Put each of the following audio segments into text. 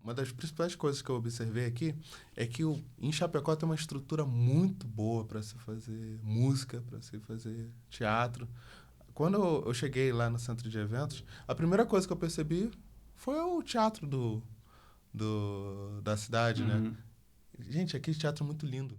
uma das principais coisas que eu observei aqui é que em Chapecó tem uma estrutura muito boa para se fazer música, para se fazer teatro. Quando eu cheguei lá no centro de eventos, a primeira coisa que eu percebi foi o teatro da cidade, né? Gente, aquele teatro é muito lindo.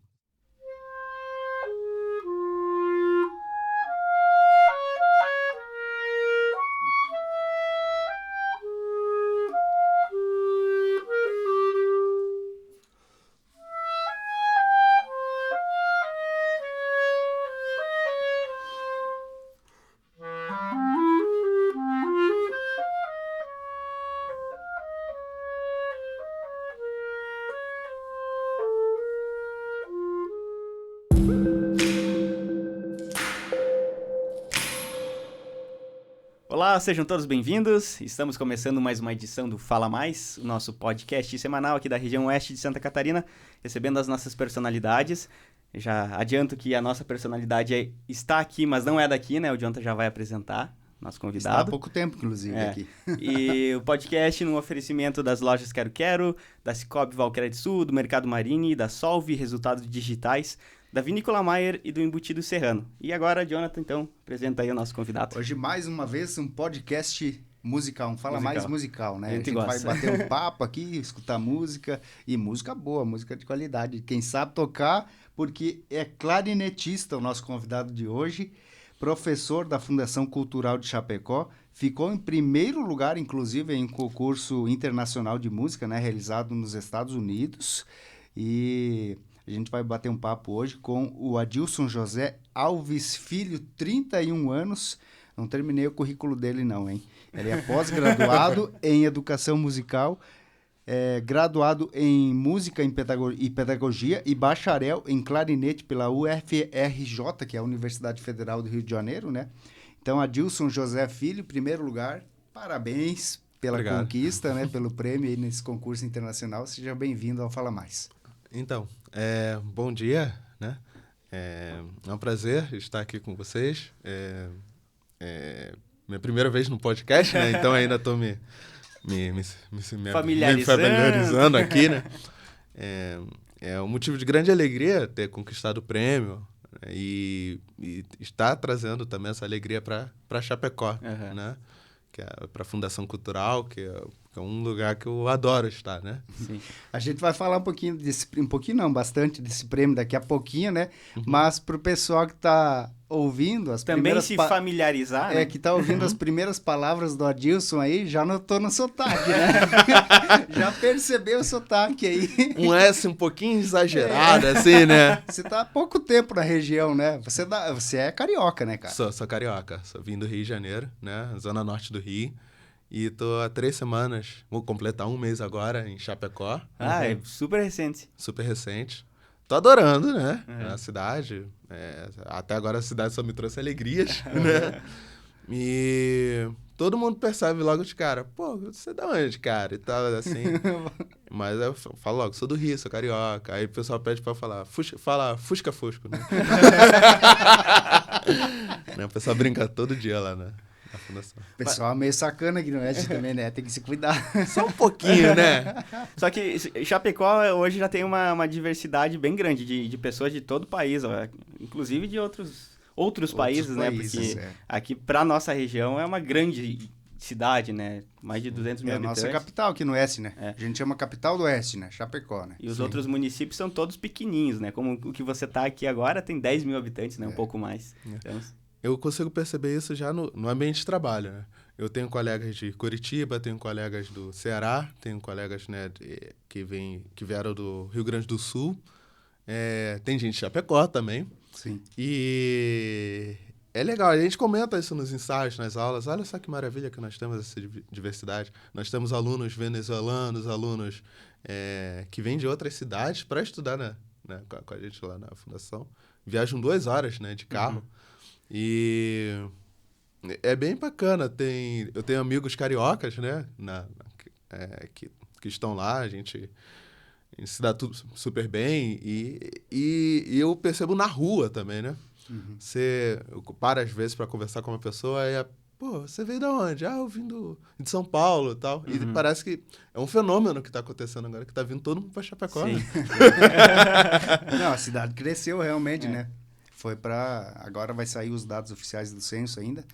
Olá, sejam todos bem-vindos. Estamos começando mais uma edição do Fala Mais, o nosso podcast semanal aqui da região oeste de Santa Catarina, recebendo as nossas personalidades. Já adianto que a nossa personalidade está aqui, mas não é daqui, né? O Jonathan já vai apresentar, nosso convidado. Está há pouco tempo, inclusive, aqui. E o podcast no oferecimento das lojas Quero Quero, da Cicobi Valcred Sul, do Mercado Marini, da Solve, Resultados Digitais, da Vinícola Maier e do Embutido Serrano. E agora, Jonathan, então, apresenta aí o nosso convidado. Hoje, mais uma vez, um podcast musical, Fala Mais musical, né? A gente gosta. vai bater um papo aqui, escutar música, e música boa, música de qualidade. Quem sabe tocar, porque é clarinetista o nosso convidado de hoje, professor da Fundação Cultural de Chapecó, ficou em primeiro lugar, inclusive, em um concurso internacional de música, né, realizado nos Estados Unidos, e a gente vai bater um papo hoje com o Adilson José Alves Filho, 31 anos. Não terminei o currículo dele não, hein? Ele é pós-graduado em Educação Musical, graduado em Música e Pedagogia e bacharel em Clarinete pela UFRJ, que é a Universidade Federal do Rio de Janeiro, né? Então, Adilson José Filho, primeiro lugar, parabéns pela conquista, né? Pelo prêmio aí nesse concurso internacional. Seja bem-vindo ao Fala Mais. Então, bom dia, né? É um prazer estar aqui com vocês. Minha primeira vez no podcast, né? Então ainda estou me familiarizando aqui, né? É um motivo de grande alegria ter conquistado o prêmio, né? E estar trazendo também essa alegria para Chapecó, né? Que é para a Fundação Cultural, que é um lugar que eu adoro estar, né? Sim. A gente vai falar bastante desse prêmio daqui a pouquinho, né? Mas para o pessoal que está ouvindo as também primeiras... se familiarizar, né? Que está ouvindo as primeiras palavras do Adilson aí, já notou no sotaque, né? Já percebeu o sotaque aí. Um S um pouquinho exagerado, assim, né? Você está há pouco tempo na região, né? Você é carioca, né, cara? Sou carioca. Vim do Rio de Janeiro, né? Zona norte do Rio. E tô há 3 semanas, vou completar 1 mês agora em Chapecó. É super recente. Super recente. Tô adorando, né? A cidade. Até agora a cidade só me trouxe alegrias, né? E todo mundo percebe logo de cara, pô, você é da onde, cara? E tal, assim. Mas eu falo logo, sou do Rio, sou carioca. Aí o pessoal pede pra falar, fala fusca-fusco, né? O pessoal brinca todo dia lá, né? Na fundação. O pessoal é meio sacana aqui no Oeste também, né? Tem que se cuidar. Só um pouquinho, né? Só que Chapecó hoje já tem uma diversidade bem grande de pessoas de todo o país, ó, inclusive de outros países, né? Porque aqui, para nossa região, é uma grande cidade, né? Mais de 200 mil habitantes. É a nossa capital aqui no Oeste, né? A gente chama capital do Oeste, né? Chapecó, né? E os outros municípios são todos pequenininhos, né? Como o que você tá aqui agora tem 10 mil habitantes, né? Um pouco mais. Então... Eu consigo perceber isso já no ambiente de trabalho, né? Eu tenho colegas de Curitiba, tenho colegas do Ceará, tenho colegas, né, que vieram do Rio Grande do Sul. Tem gente de Chapecó também. Sim. E é legal, a gente comenta isso nos ensaios, nas aulas. Olha só que maravilha que nós temos essa diversidade. Nós temos alunos venezuelanos, alunos que vêm de outras cidades para estudar, né, com a gente lá na fundação. Viajam 2 horas, né, de carro. E é bem bacana. Eu tenho amigos cariocas, né, que estão lá, a gente se dá tudo super bem. E eu percebo na rua também, né? Eu paro às vezes para conversar com uma pessoa e pô, você veio da onde? Ah, eu vim de São Paulo e tal. E parece que é um fenômeno que tá acontecendo agora, que tá vindo todo mundo pra Chapecó, Sim. né? Não, a cidade cresceu realmente, né? Foi para... Agora vai sair os dados oficiais do censo ainda,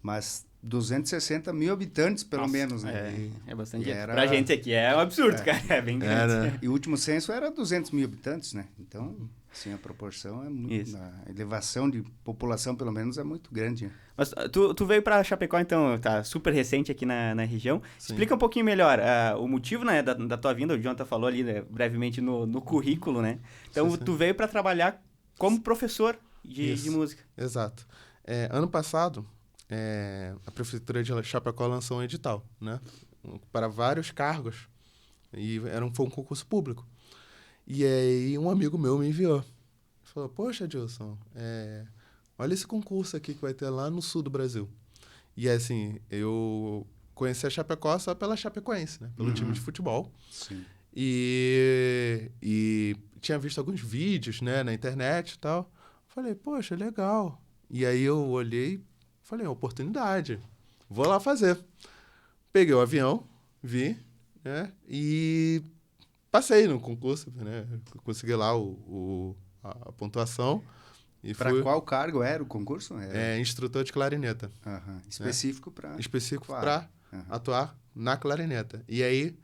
mas 260 mil habitantes, pelo Nossa, menos, né? É bastante E gente. era- Pra gente aqui é um absurdo, cara. É bem grande. Era. E o último censo era 200 mil habitantes, né? Então, assim, a proporção é muito... Isso. A elevação de população, pelo menos, é muito grande, né? Mas tu veio pra Chapecó, então, tá super recente aqui na região. Sim. Explica um pouquinho melhor o motivo, né, da tua vinda. O Jonathan falou ali, né, brevemente no currículo, né? Então, Sim, sim. tu veio pra trabalhar como professor de Isso. música. Exato. Ano passado, a Prefeitura de Chapecó lançou um edital, né? Para vários cargos. E foi um concurso público. E aí um amigo meu me enviou. Falou, poxa, Dilson, olha esse concurso aqui que vai ter lá no sul do Brasil. E assim, eu conheci a Chapecó só pela Chapecoense, né? Pelo time de futebol. Sim. E tinha visto alguns vídeos, né, na internet e tal. Falei, poxa, legal. E aí eu olhei, falei, oportunidade. Vou lá fazer. Peguei o avião, vi, né, e passei no concurso, né? Consegui lá a pontuação. E Para fui qual cargo era o concurso? instrutor de clarineta. Aham. Específico para... Específico Claro. para atuar na clarineta. E aí,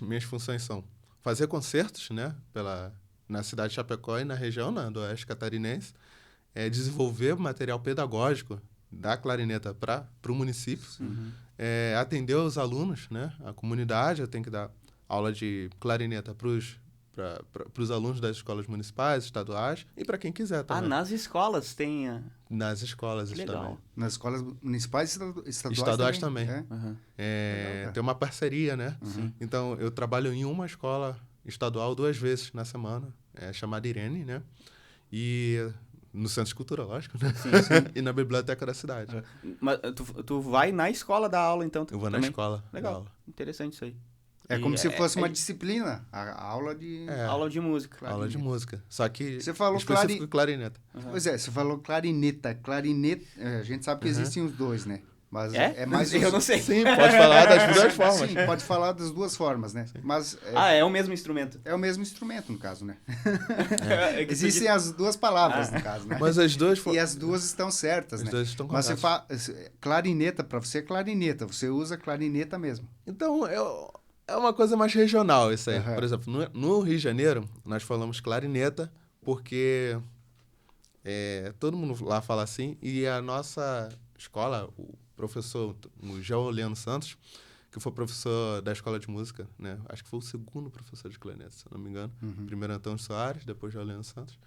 minhas funções são fazer concertos, né, na cidade de Chapecó e na região, né, do Oeste Catarinense, desenvolver material pedagógico da clarineta para o município, atender os alunos, né, a comunidade. Eu tenho que dar aula de clarineta para os alunos das escolas municipais, estaduais e para quem quiser também. Nas escolas tem... Nas escolas Que legal. também. Nas escolas municipais e Estaduais também. É? Aham. Legal, cara. Tem uma parceria, né? Sim. Então, eu trabalho em uma escola estadual 2 vezes na semana, chamada Irene, né? E no Centro de Cultura, lógico, né? Sim, sim. E na biblioteca da cidade. Mas tu vai na escola dar aula, então? Eu vou na também? escola. dar Legal. aula. Interessante isso aí. É E como se fosse uma disciplina, a aula de... Aula de música. Aula de música. Só que Você falou específico clarineta. Pois é, você falou clarineta. Clarineta, a gente sabe que existem os dois, né? Mas É? mais... Eu não sei. Sim, pode falar das duas formas. Sim, pode falar das duas formas, né? Mas É o mesmo instrumento. é o mesmo instrumento, no caso, né? É que Existem as duas palavras, no caso, né? Mas as duas E as duas estão certas, As né? duas estão Mas você corretas. clarineta, para você é clarineta, você usa clarineta mesmo. Então, é uma coisa mais regional isso aí. Aham. Por exemplo, no Rio de Janeiro, nós falamos clarineta porque todo mundo lá fala assim. E a nossa escola, o professor, o João Leandro Santos, que foi professor da escola de música, né? Acho que foi o segundo professor de clarineta, se eu não me engano. Primeiro Antônio Soares, depois João Leandro Santos.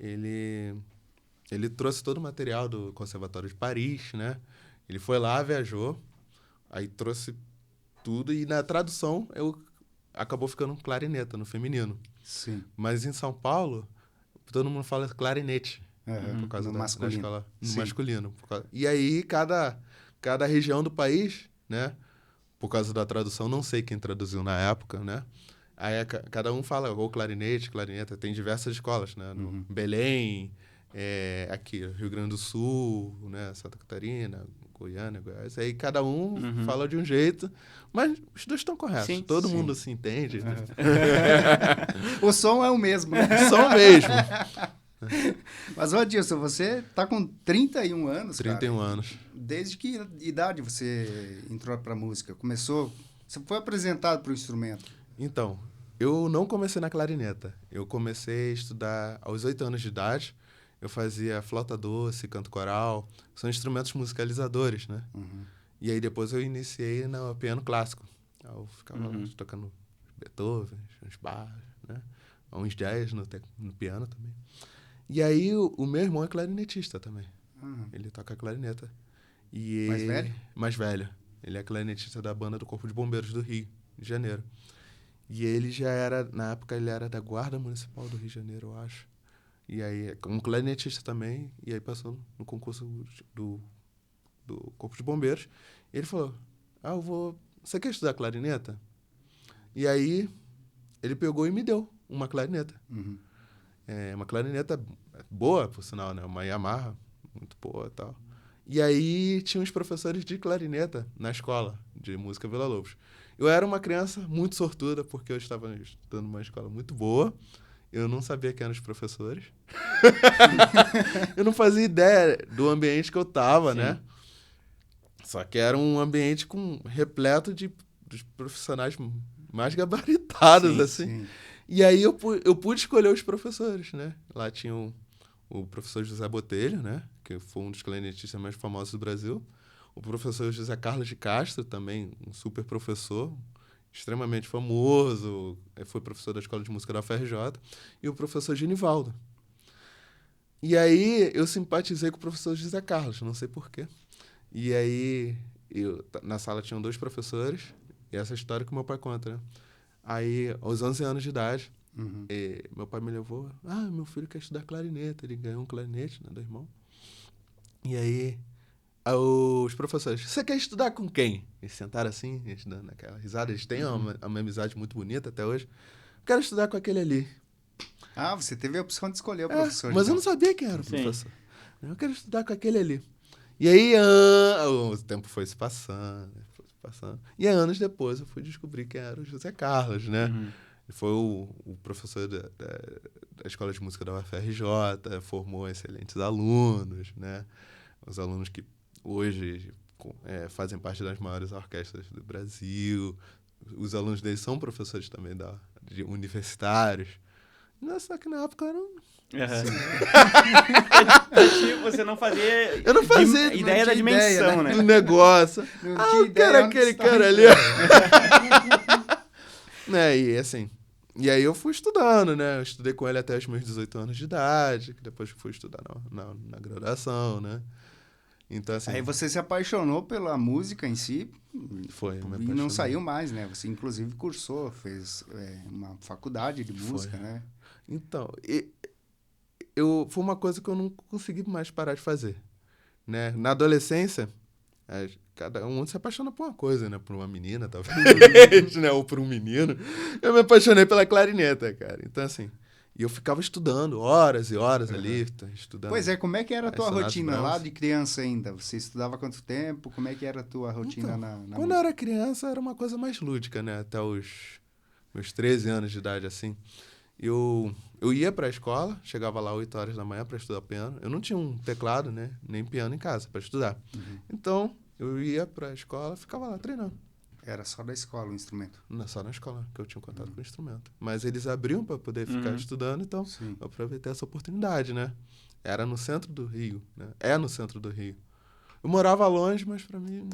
Ele trouxe todo o material do Conservatório de Paris, né? Ele foi lá, viajou, aí trouxe tudo, e na tradução acabou ficando clarineta no feminino. Sim. Mas em São Paulo, todo mundo fala clarinete, por causa No da masculino. escola no Sim. masculino. E aí, cada região do país, né? Por causa da tradução, não sei quem traduziu na época, né? Aí cada um fala ou clarinete, clarineta. Tem diversas escolas, né? No Belém, aqui, Rio Grande do Sul, né? Santa Catarina, Goiânia, Goiás. Aí cada um fala de um jeito, mas os dois estão corretos. Sim. Todo mundo se entende. O som é o mesmo, né? São mesmo. Mas, ô Dilson, você tá com 31 anos, 31 cara. anos. Desde que idade você entrou pra música? Você foi apresentado pro instrumento? Então, eu não comecei na clarineta. Eu comecei a estudar aos 8 anos de idade. Eu fazia flauta doce, canto coral. São instrumentos musicalizadores, né? E aí depois eu iniciei no piano clássico. Eu ficava tocando Beethoven, uns Bach, né? Uns jazz no piano também. E aí o meu irmão é clarinetista também. Ele toca clarineta. Mais velho? Mais velho. Ele é clarinetista da banda do Corpo de Bombeiros do Rio de Janeiro. E ele já era, na época, ele era da Guarda Municipal do Rio de Janeiro, eu acho. E aí, como clarinetista também, e aí passou no concurso do Corpo de Bombeiros. E ele falou, você quer estudar clarineta? E aí, ele pegou e me deu uma clarineta. Uma clarineta boa, por sinal, né? Uma Yamaha, muito boa e tal. E aí tinha uns professores de clarineta na escola de música Vila Lobos. Eu era uma criança muito sortuda, porque eu estava estudando numa escola muito boa. Eu não sabia quem eram os professores. Eu não fazia ideia do ambiente que eu tava, né? Só que era um ambiente repleto dos profissionais mais gabaritados, Sim, assim. sim. E aí eu pude escolher os professores, né? Lá tinha o professor José Botelho, né? Que foi um dos clarinetistas mais famosos do Brasil. O professor José Carlos de Castro, também um super professor, extremamente famoso, foi professor da Escola de Música da UFRJ. E o professor Genivaldo. E aí eu simpatizei com o professor José Carlos, não sei porquê. E aí na sala tinham 2 professores, e essa história que meu pai conta, né? Aí, aos 11 anos de idade, meu pai me levou. Meu filho quer estudar clarinete. Ele ganhou um clarinete, né, do irmão. E aí, os professores, você quer estudar com quem? Eles sentaram assim, eles dando aquela risada. Eles têm uma amizade muito bonita até hoje. Quero estudar com aquele ali. Ah, você teve a opção de escolher o professor, Mas eu então. não sabia quem era o Sim. professor. Eu quero estudar com aquele ali. E aí, o tempo foi se passando. E aí, anos depois, eu fui descobrir quem era o José Carlos, né? Ele foi o professor da Escola de Música da UFRJ, formou excelentes alunos, né? Os alunos que hoje fazem parte das maiores orquestras do Brasil. Os alunos dele são professores também de universitários. Só que na época eram... Pra ti, você não fazia, Eu não fazia ideia da dimensão, né? do negócio. Não tinha Eu ideia quero onde aquele estava cara ali. Né, e assim... E aí eu fui estudando, né? Eu estudei com ele até os meus 18 anos de idade, que depois fui estudar na graduação, né? Então, assim... Aí você se apaixonou pela música em si Foi, me e não apaixonei. saiu mais, né? Você, inclusive, cursou, fez uma faculdade de música, né? Então, foi uma coisa que eu não consegui mais parar de fazer, né? Na adolescência, cada um se apaixona por uma coisa, né? Por uma menina, talvez, né? Ou por um menino. Eu me apaixonei pela clarineta, cara. Então, assim... E eu ficava estudando horas e horas ali, estudando. Pois é, como é que era a tua sonatas rotina lá Brahms. de criança ainda? Você estudava há quanto tempo? Como é que era a tua rotina Então, na quando eu música? era criança, era uma coisa mais lúdica, né? Até os meus 13 anos de idade, assim. Eu ia pra escola, chegava lá 8 horas da manhã para estudar piano. Eu não tinha um teclado, né? Nem piano em casa para estudar. Então, eu ia pra escola, ficava lá treinando. Era só da escola o instrumento? Só na escola que eu tinha contato com o instrumento. Mas eles abriam para poder ficar estudando, então Sim. eu aproveitei essa oportunidade, né? Era no centro do Rio, né? É no centro do Rio. Eu morava longe, mas para mim...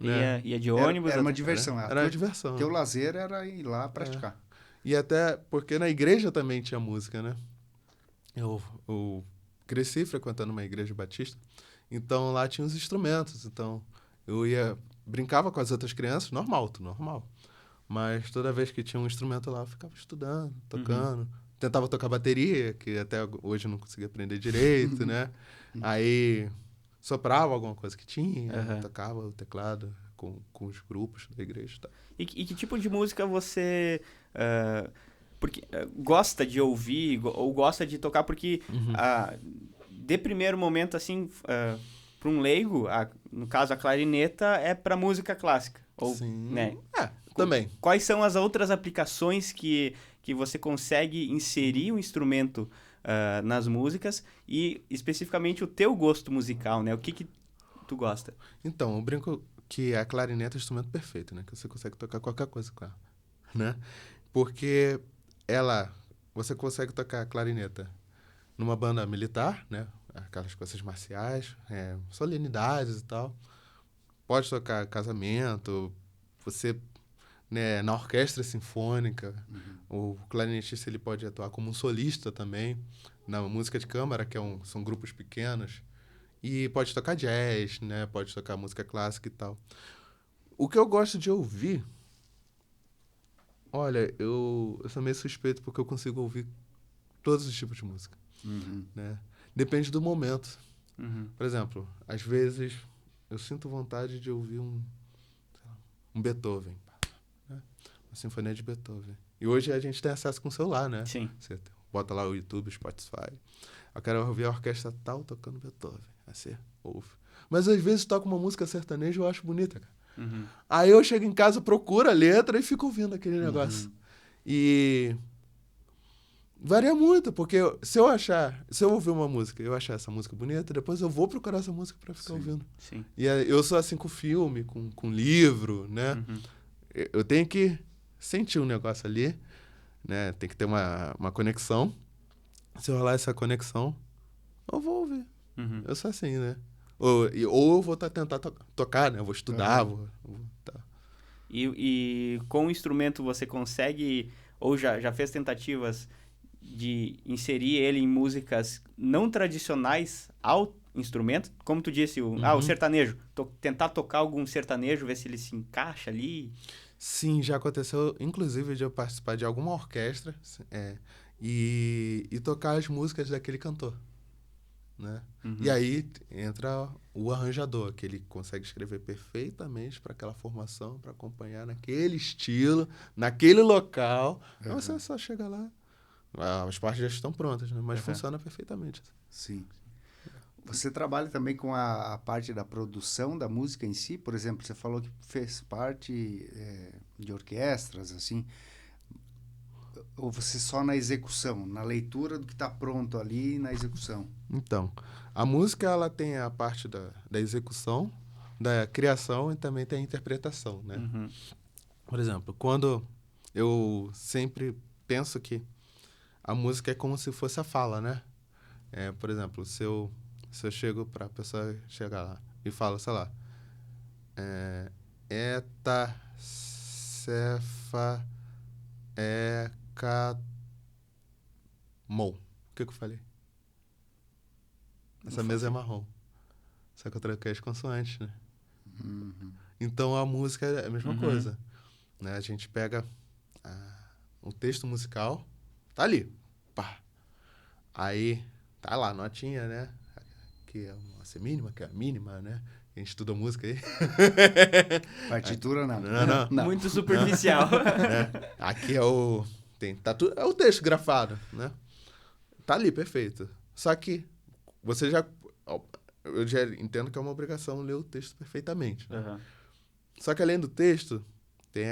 né? Ia de ônibus. Era uma até- diversão. Era uma diversão. Teu lazer era ir lá praticar. E até porque na igreja também tinha música, né? Eu cresci frequentando uma igreja batista, então lá tinha os instrumentos. Então eu brincava com as outras crianças, normal. Mas toda vez que tinha um instrumento lá, eu ficava estudando, tocando. Tentava tocar bateria, que até hoje eu não conseguia aprender direito, né? Aí soprava alguma coisa que tinha, tocava o teclado com os grupos da igreja e tal. E que tipo de música você gosta de ouvir ou gosta de tocar? Porque, de primeiro momento, assim, para um leigo, no caso a clarineta, é para música clássica. Ou, Sim. né? Também. Quais são as outras aplicações que você consegue inserir um instrumento nas músicas e, especificamente, o teu gosto musical, né? O que tu gosta? Então, eu brinco que a clarineta é o instrumento perfeito, né? Que você consegue tocar qualquer coisa com ela, né? Porque você consegue tocar clarineta numa banda militar, né? Aquelas coisas marciais, solenidades e tal. Pode tocar casamento, você, né, na orquestra sinfônica. O clarinetista ele pode atuar como um solista também, na música de câmara, são grupos pequenos. E pode tocar jazz, né? Pode tocar música clássica e tal. O que eu gosto de ouvir... Olha, eu sou meio suspeito porque eu consigo ouvir todos os tipos de música, né? Depende do momento. Por exemplo, às vezes eu sinto vontade de ouvir um Beethoven, né? Uma sinfonia de Beethoven. E hoje a gente tem acesso com o celular, né? Sim. Você bota lá o YouTube, Spotify. Eu quero ouvir a orquestra tal tocando Beethoven. Aí você ouve. Mas às vezes toca uma música sertaneja e eu acho bonita, cara. Uhum. Aí eu chego em casa, procuro a letra e fico ouvindo aquele negócio. E varia muito, porque se eu ouvir uma música e eu achar essa música bonita, depois eu vou procurar essa música pra ficar ouvindo. Sim. E eu sou assim com filme, com livro, né? Uhum. Eu tenho que sentir um negócio ali, né? Tem que ter uma conexão. Se eu rolar essa conexão, eu vou ouvir. Uhum. Eu sou assim, né? Ou eu vou tentar tocar, né? Eu vou estudar, vou tá. E com o instrumento você consegue, ou já fez tentativas de inserir ele em músicas não tradicionais ao instrumento? Como tu disse, o sertanejo. Tentar tocar algum sertanejo, ver se ele se encaixa ali. Sim, já aconteceu, inclusive, de eu participar de alguma orquestra e tocar as músicas daquele cantor, né? Uhum. E aí entra o arranjador, que ele consegue escrever perfeitamente para aquela formação, para acompanhar naquele estilo, naquele local. Então você só chega lá, as partes já estão prontas, né? Mas funciona perfeitamente. Sim. Você trabalha também com a parte da produção da música em si? Por exemplo, você falou que fez parte de orquestras, assim. Ou você só na execução, na leitura do que está pronto ali na execução? Então, a música ela tem a parte da execução, da criação e também tem a interpretação, né? Uhum. Por exemplo, quando eu sempre penso que a música é como se fosse a fala, né? Por exemplo, se eu chego para a pessoa chegar lá e falo, sei lá, eta, cefa, mon. O que eu falei? Essa mesa é marrom. Só que eu troquei as consoantes, né? Uhum. Então a música é a mesma coisa, né? A gente pega o texto musical, tá ali, pá. Aí tá lá, notinha, né? Que é uma semínima, que é a mínima, né? A gente estuda música aí. Partitura não. Não. Muito superficial. Aqui é o texto grafado, né? Tá ali, perfeito. Só que eu já entendo que é uma obrigação ler o texto perfeitamente, né? Uhum. Só que além do texto, tem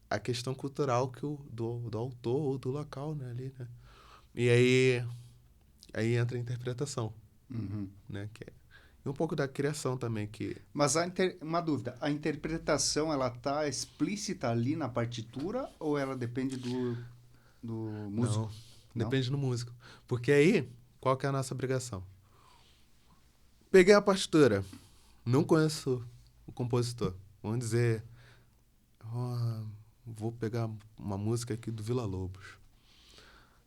a questão cultural do autor ou do local, né, ali, né? E aí entra a interpretação, né? E um pouco da criação também, que... Mas uma dúvida, a interpretação, ela tá explícita ali na partitura ou ela depende do músico? Não, depende do músico. Porque aí, qual que é a nossa obrigação? Peguei a partitura, não conheço o compositor. Vamos dizer, vou pegar uma música aqui do Villa-Lobos.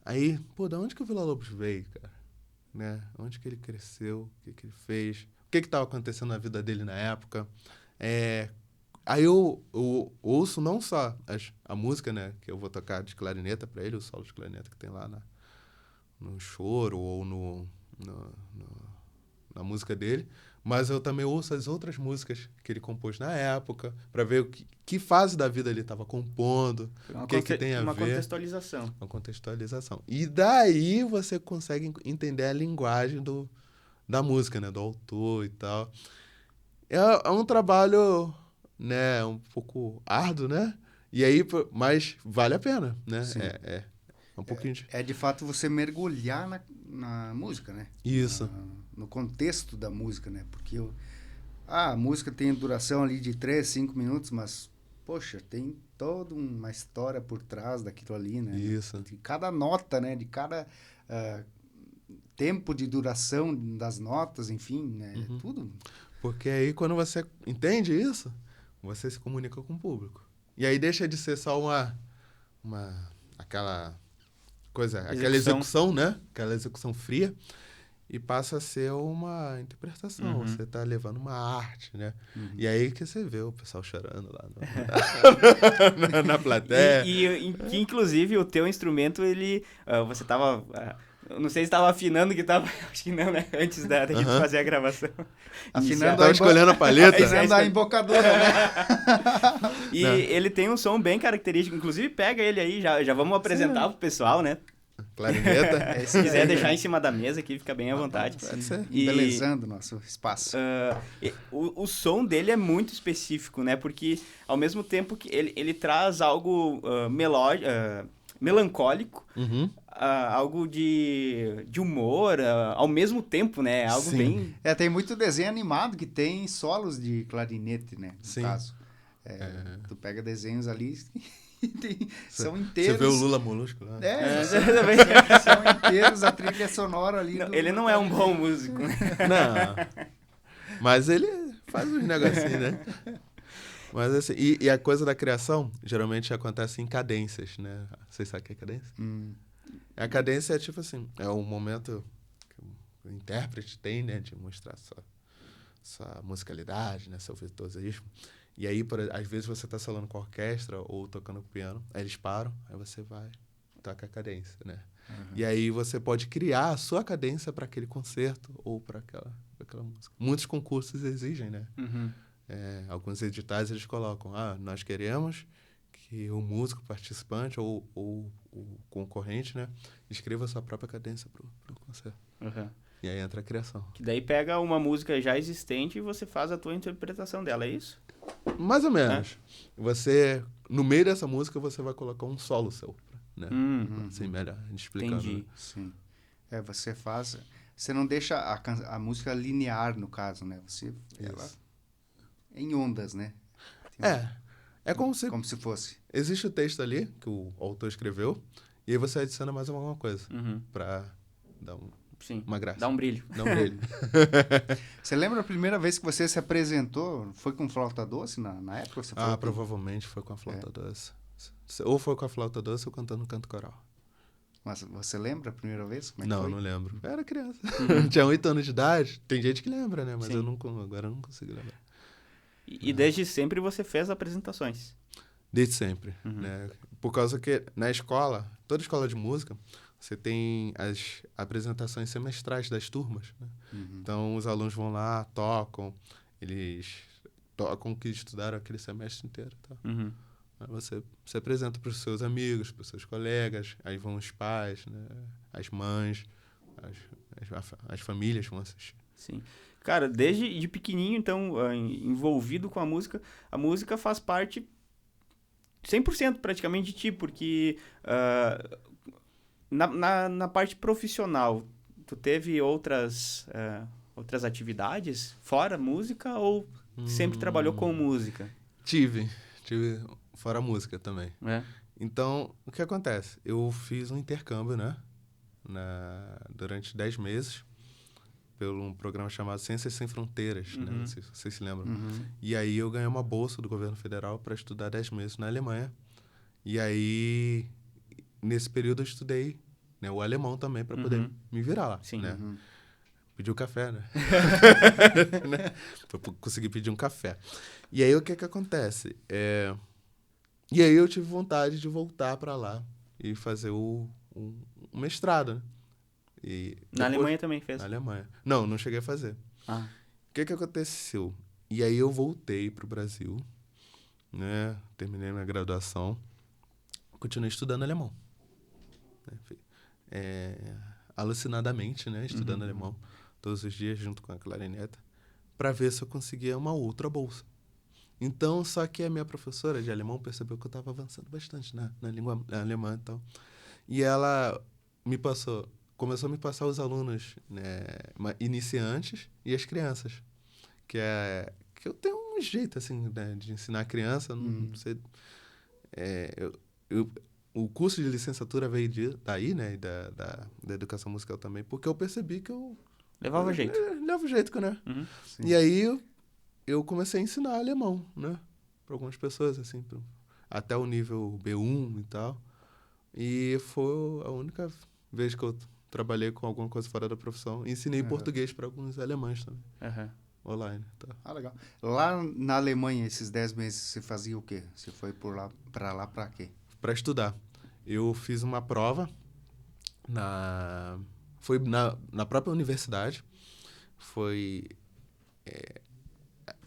Aí, da onde que o Villa-Lobos veio, cara? Né? Onde que ele cresceu? O que ele fez? O que estava acontecendo na vida dele na época? Aí eu ouço não só a música, né? Que eu vou tocar de clarineta para ele, o solo de clarineta que tem lá no choro ou na música dele, mas eu também ouço as outras músicas que ele compôs na época, para ver que fase da vida ele estava compondo, o que tem a ver. Uma contextualização. Uma contextualização. E daí você consegue entender a linguagem da música, né? Do autor e tal. É um trabalho, né? Um pouco árduo, né? E aí, mas vale a pena, né? Sim. Um pouquinho de... É de fato você mergulhar na música, né? Isso. No contexto da música, né? Porque a música tem duração ali de 3, 5 minutos, mas, poxa, tem toda uma história por trás daquilo ali, né? Isso. De cada nota, né? De cada tempo de duração das notas, enfim, né? Tudo. Porque aí, quando você entende isso, você se comunica com o público. E aí deixa de ser só aquela coisa, aquela execução, né? Aquela execução fria. E passa a ser uma interpretação. Você tá levando uma arte, né? E aí que você vê o pessoal chorando lá na plateia. E que, inclusive, o teu instrumento, ele... você tava... não sei se estava afinando guitarra, acho que não, né? Antes da gente fazer a gravação. Afinando escolhendo a palheta. Afinando a embocadura, né? Ele tem um som bem característico. Inclusive, pega ele aí, já vamos apresentar pro pessoal, né? clarineta. Se quiser deixar em cima da mesa aqui, fica bem à vontade. Pode ser. Embelezando o nosso espaço. O som dele é muito específico, né? Porque ao mesmo tempo que ele traz algo melancólico, Uhum. algo de humor, ao mesmo tempo, né? Algo Sim. bem... Tem muito desenho animado que tem solos de clarinete, né? No Sim. caso. Tu pega desenhos ali e são Você inteiros. vê o Lula Molusco lá. São inteiros a trilha sonora ali. Ele não é um bom músico, né? Não. Mas ele faz uns negocinhos, né? Mas assim, e a coisa da criação geralmente acontece em cadências, né? Vocês sabem o que é cadência? A cadência é tipo assim, é o momento que o intérprete tem, né? De mostrar sua musicalidade, né? Seu virtuosismo. E aí, às vezes, você tá solando com a orquestra ou tocando com o piano, aí eles param, aí você vai, toca a cadência, né? E aí você pode criar a sua cadência para aquele concerto ou para aquela música. Muitos concursos exigem, né? Uhum. Alguns editais eles colocam, nós queremos que o músico participante ou o concorrente, né, escreva a sua própria cadência pro concerto. Uhum. E aí entra a criação. Que daí pega uma música já existente e você faz a tua interpretação dela, é isso? Mais ou menos. Você, no meio dessa música, você vai colocar um solo seu, né? Assim, melhor explicando. Entendi. Né? Sim. Você faz... Você não deixa a música linear, no caso, né? Ela em ondas, né? É como se... Como se fosse. Existe o texto ali, que o autor escreveu, e aí você adiciona mais alguma coisa pra dar uma graça. Dá um brilho. Dá um brilho. Você lembra a primeira vez que você se apresentou? Foi com flauta doce na época? Você falou que... Provavelmente foi com a flauta doce. Ou foi com a flauta doce ou cantando canto coral. Mas você lembra a primeira vez? Como é que Não, foi? não lembro. Eu era criança. Tinha 8 anos de idade. Tem gente que lembra, né? Mas agora eu não consigo lembrar. E desde sempre você fez apresentações? Desde sempre, né? Por causa que na escola, toda escola de música, você tem as apresentações semestrais das turmas, né? Então, os alunos vão lá, tocam, eles tocam o que estudaram aquele semestre inteiro, tá? Aí você se apresenta para os seus amigos, para os seus colegas, aí vão os pais, né? As mães, as famílias vão assistir. Sim. Cara, desde de pequenininho, então, envolvido com a música faz parte 100% praticamente de ti, porque na parte profissional, tu teve outras atividades fora música ou sempre trabalhou com música? Tive fora música também. É. Então, o que acontece? Eu fiz um intercâmbio, né? Durante 10 meses, pelo um programa chamado Ciências Sem Fronteiras, né? Não sei se vocês se lembram. E aí eu ganhei uma bolsa do governo federal para estudar 10 meses na Alemanha. E aí, nesse período, eu estudei, né, o alemão também para poder me virar lá. Sim. Né? Pedir um café, né? Pra conseguir pedir um café. E aí, o que acontece? E aí, eu tive vontade de voltar para lá e fazer um mestrado, né? Na Alemanha também fez? Na Alemanha. Não cheguei a fazer. O que aconteceu? E aí, eu voltei pro Brasil, né? Terminei minha graduação. Continuei estudando alemão. Alucinadamente, né? Estudando alemão todos os dias junto com a clarineta para ver se eu conseguia uma outra bolsa. Então, só que a minha professora de alemão percebeu que eu estava avançando bastante na língua alemã e tal. E ela começou a me passar os alunos, né, iniciantes e as crianças. Que eu tenho um jeito, assim, né, de ensinar a criança. Não sei... O curso de licenciatura veio daí, né? Da educação musical também, porque eu percebi que eu... Levava jeito. Leva jeito, né? E aí eu comecei a ensinar alemão, né? Para algumas pessoas, assim, até o nível B1 e tal. E foi a única vez que eu trabalhei com alguma coisa fora da profissão. Ensinei português para alguns alemães também. Online. Tá. Legal. Lá na Alemanha, esses 10 meses, você fazia o quê? Você foi para lá para quê? Para estudar. Eu fiz uma prova foi na própria universidade.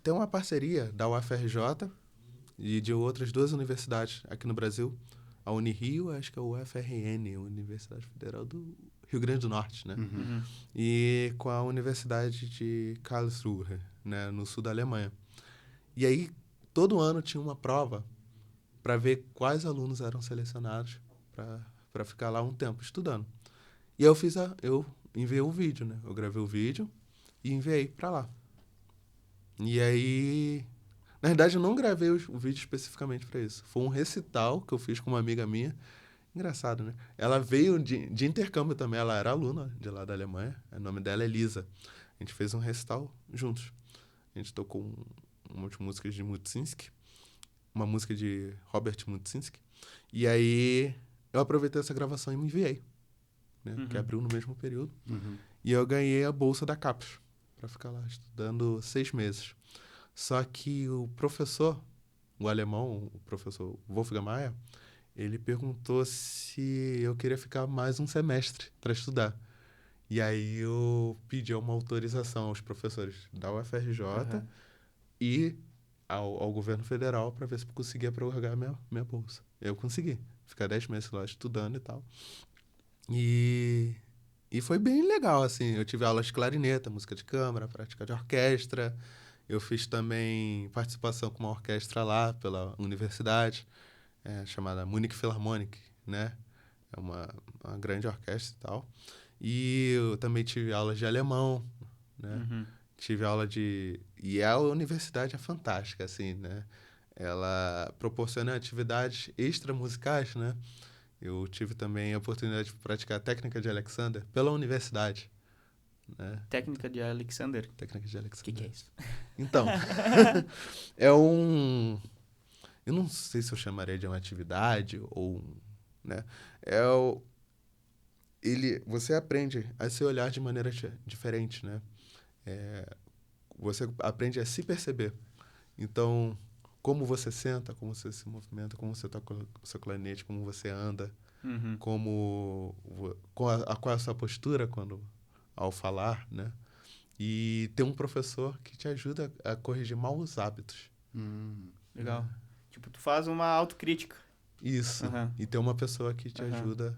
Tem uma parceria da UFRJ e de outras 2 universidades aqui no Brasil. a Unirio, acho que é o UFRN, Universidade Federal do Rio Grande do Norte, né? Uhum. E com a Universidade de Karlsruhe, né, no sul da Alemanha. E aí, todo ano tinha uma prova para ver quais alunos eram selecionados para ficar lá um tempo estudando. E aí eu enviei o vídeo, né? Eu gravei o vídeo e enviei para lá. E aí, na verdade, eu não gravei o vídeo especificamente para isso. Foi um recital que eu fiz com uma amiga minha. Engraçado, né? Ela veio de intercâmbio também. Ela era aluna de lá da Alemanha. O nome dela é Lisa. A gente fez um recital juntos. A gente tocou umas músicas de Mutsinski, uma música de Robert Mutsinski. E aí, eu aproveitei essa gravação e me enviei, né? Que abriu no mesmo período. E eu ganhei a bolsa da CAPES para ficar lá estudando 6 meses. Só que o professor, o alemão, o professor Wolfgang Mayer, ele perguntou se eu queria ficar mais um semestre para estudar. E aí eu pedi uma autorização aos professores da UFRJ e ao governo federal para ver se eu conseguia prorrogar minha bolsa. Eu consegui ficar 10 meses lá estudando e tal. E foi bem legal, assim. Eu tive aulas de clarineta, música de câmara, prática de orquestra. Eu fiz também participação com uma orquestra lá pela universidade, chamada Munich Philharmonic, né? É uma grande orquestra e tal. E eu também tive aulas de alemão, né? Tive aula de... E a universidade é fantástica, assim, né? Ela proporciona atividades extramusicais, né? Eu tive também a oportunidade de praticar a técnica de Alexander pela universidade, né? Técnica de Alexander. Técnica de O Alexander. que é isso? Então, eu não sei se eu chamaria de uma atividade ou... né? Você aprende a se olhar de maneira diferente, né? Você aprende a se perceber. Então, como você senta, como você se movimenta, como você toca o seu clarinete, como você anda, qual é a sua postura ao falar, né? E ter um professor que te ajuda a corrigir maus hábitos. Legal. Tipo, tu faz uma autocrítica. Isso. E ter uma pessoa que te ajuda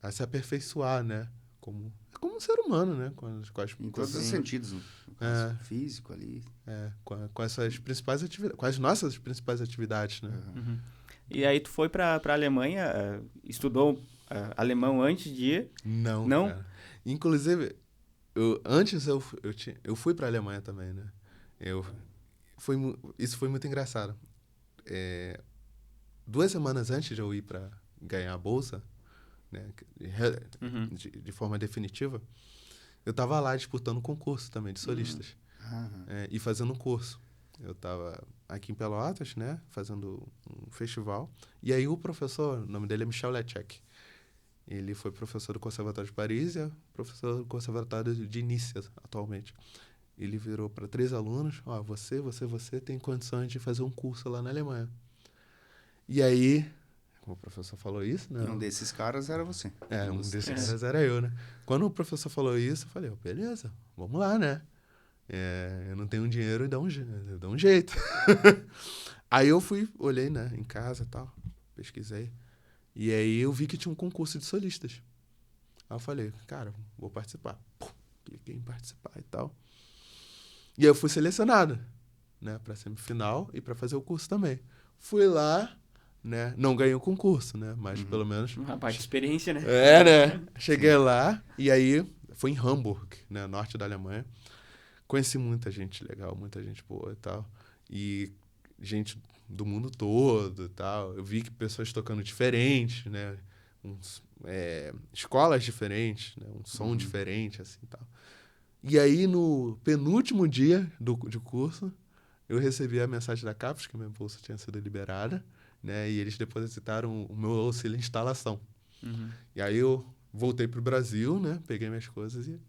a se aperfeiçoar, né? Como um ser humano, né? Em todos os sentidos, no caso físico ali. Com essas principais atividades, com as nossas principais atividades, né? E aí tu foi pra Alemanha, estudou alemão antes de ir? Não, Não? cara. Inclusive, eu fui pra Alemanha também, né? Isso foi muito engraçado. 2 semanas antes de eu ir para ganhar a bolsa, né, de forma definitiva, eu estava lá disputando um concurso também de solistas e fazendo um curso. Eu estava aqui em Pelotas, né, fazendo um festival, e aí o professor, o nome dele é Michel Lecek, ele foi professor do Conservatório de Paris e é professor do Conservatório de Nice atualmente. Ele virou para 3 alunos: você tem condições de fazer um curso lá na Alemanha. E aí, como o professor falou isso, né? E um desses caras era você. Um desses caras era eu, né? Quando o professor falou isso, eu falei: beleza, vamos lá, né? Eu não tenho dinheiro e dá um jeito. Aí eu olhei, né, em casa e tal, pesquisei. E aí eu vi que tinha um concurso de solistas. Aí eu falei: cara, vou participar. Cliquei em participar e tal. E aí eu fui selecionado, né, para semifinal e para fazer o curso também. Fui lá, né, não ganhei o concurso, né, mas pelo menos... Uma parte de experiência, né? né? Cheguei lá e aí foi em Hamburg, né, norte da Alemanha. Conheci muita gente legal, muita gente boa e tal. E gente do mundo todo e tal. Eu vi que pessoas tocando diferente, né, escolas diferentes, né, um som diferente, assim, tal. E aí, no penúltimo dia de curso, eu recebi a mensagem da CAPES que minha bolsa tinha sido liberada, né? E eles depositaram o meu auxílio em instalação. E aí eu voltei pro Brasil, né? Peguei minhas coisas e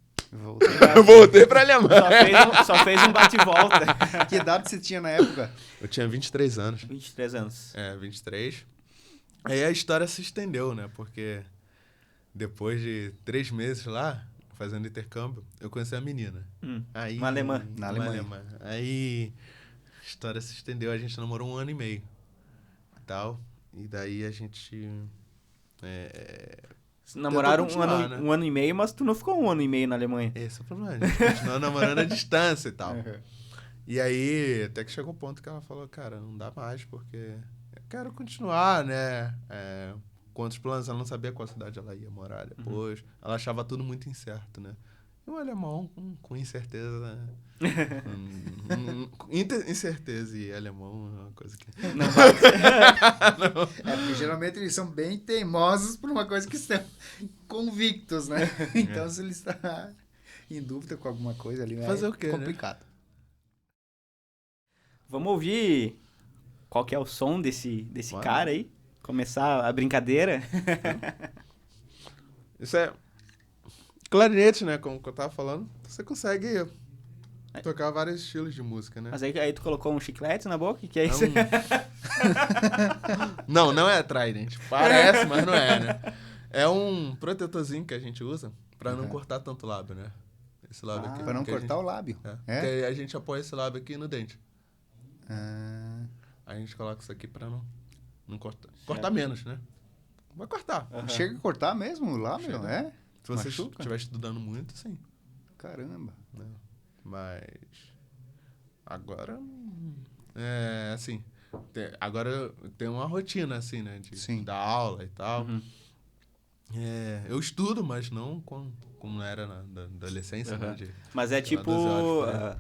voltei pra Alemanha. Só fez um bate-volta. Que idade você tinha na época? Eu tinha 23 anos. 23 anos. 23. Aí a história se estendeu, né? Porque depois de 3 meses lá, fazendo intercâmbio, eu conheci a menina. Aí, uma alemã. Na Alemanha. Aí a história se estendeu, a gente namorou 1 ano e meio. Tal. E daí a gente... Namoraram continuar, né? um ano e meio, mas tu não ficou um ano e meio na Alemanha. Esse é o problema. A gente continuou namorando à distância e tal. E aí, até que chegou o ponto que ela falou, cara, não dá mais, porque eu quero continuar, né? Com outros planos, ela não sabia qual cidade ela ia morar depois. Ela achava tudo muito incerto, né? E um alemão com incerteza... incerteza e alemão é uma coisa que... Não vai. Porque geralmente eles são bem teimosos por uma coisa que estão convictos, né? Então, se ele está em dúvida com alguma coisa ali, Fazer o quê, né? complicado. Vamos ouvir qual que é o som desse Bora. cara aí? Começar a brincadeira. Isso é clarinete, né? Como eu tava falando. Você consegue tocar vários estilos de música, né? Mas aí tu colocou um chiclete na boca? Que é isso? Não é trident. Parece, mas não é, né? É um protetorzinho que a gente usa pra não cortar tanto o lábio, né? Esse lábio aqui. Para não que cortar o lábio. Porque aí a gente apoia esse lábio aqui no dente. Ah, Aí a gente coloca isso aqui pra não cortar. Cortar menos, né? Vai cortar. Chega a cortar mesmo o lábio, Chega. é? Se você Machuca? estiver estudando muito, sim. Caramba. Né? Mas agora assim, agora tem uma rotina assim, né, de Sim. dar aula e tal. Uhum. Eu estudo, mas não como era na adolescência, né, de Mas é sei lá, tipo... 12 horas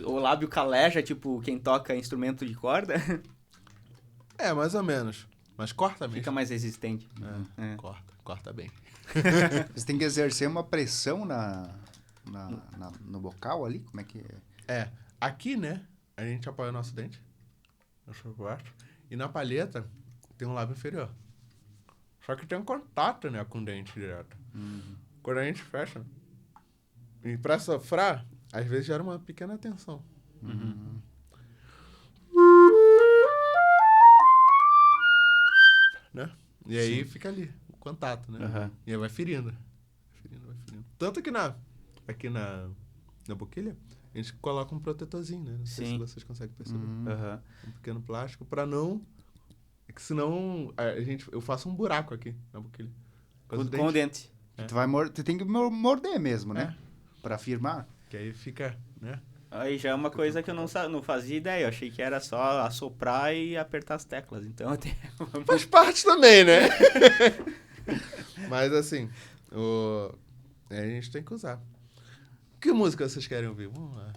o lábio caleja, tipo, quem toca instrumento de corda, mais ou menos, mas corta mesmo. fica mais resistente. É. Corta bem. Você tem que exercer uma pressão no bocal ali? Como é que é? Aqui, né, a gente apoia o nosso dente, e na palheta tem um lábio inferior. Só que tem um contato, né, com o dente direto. Quando a gente fecha, e pra soprar, às vezes gera uma pequena tensão. Né? E aí fica ali, o contato, né? Uhum. E aí vai ferindo. Vai ferindo. Tanto que aqui na boquilha, a gente coloca um protetorzinho, né? Não sei se Sim. vocês conseguem perceber. Aham. Um pequeno plástico pra não... É que senão eu faço um buraco aqui na boquilha. Por causa do Com o dente. Tu tem que morder mesmo, né? Pra firmar. Que aí fica, né? Aí já é uma coisa que eu não fazia ideia. Eu achei que era só assoprar e apertar as teclas. Então eu tenho... Faz parte também, né? Mas assim, a gente tem que usar. Que música vocês querem ouvir? Vamos lá.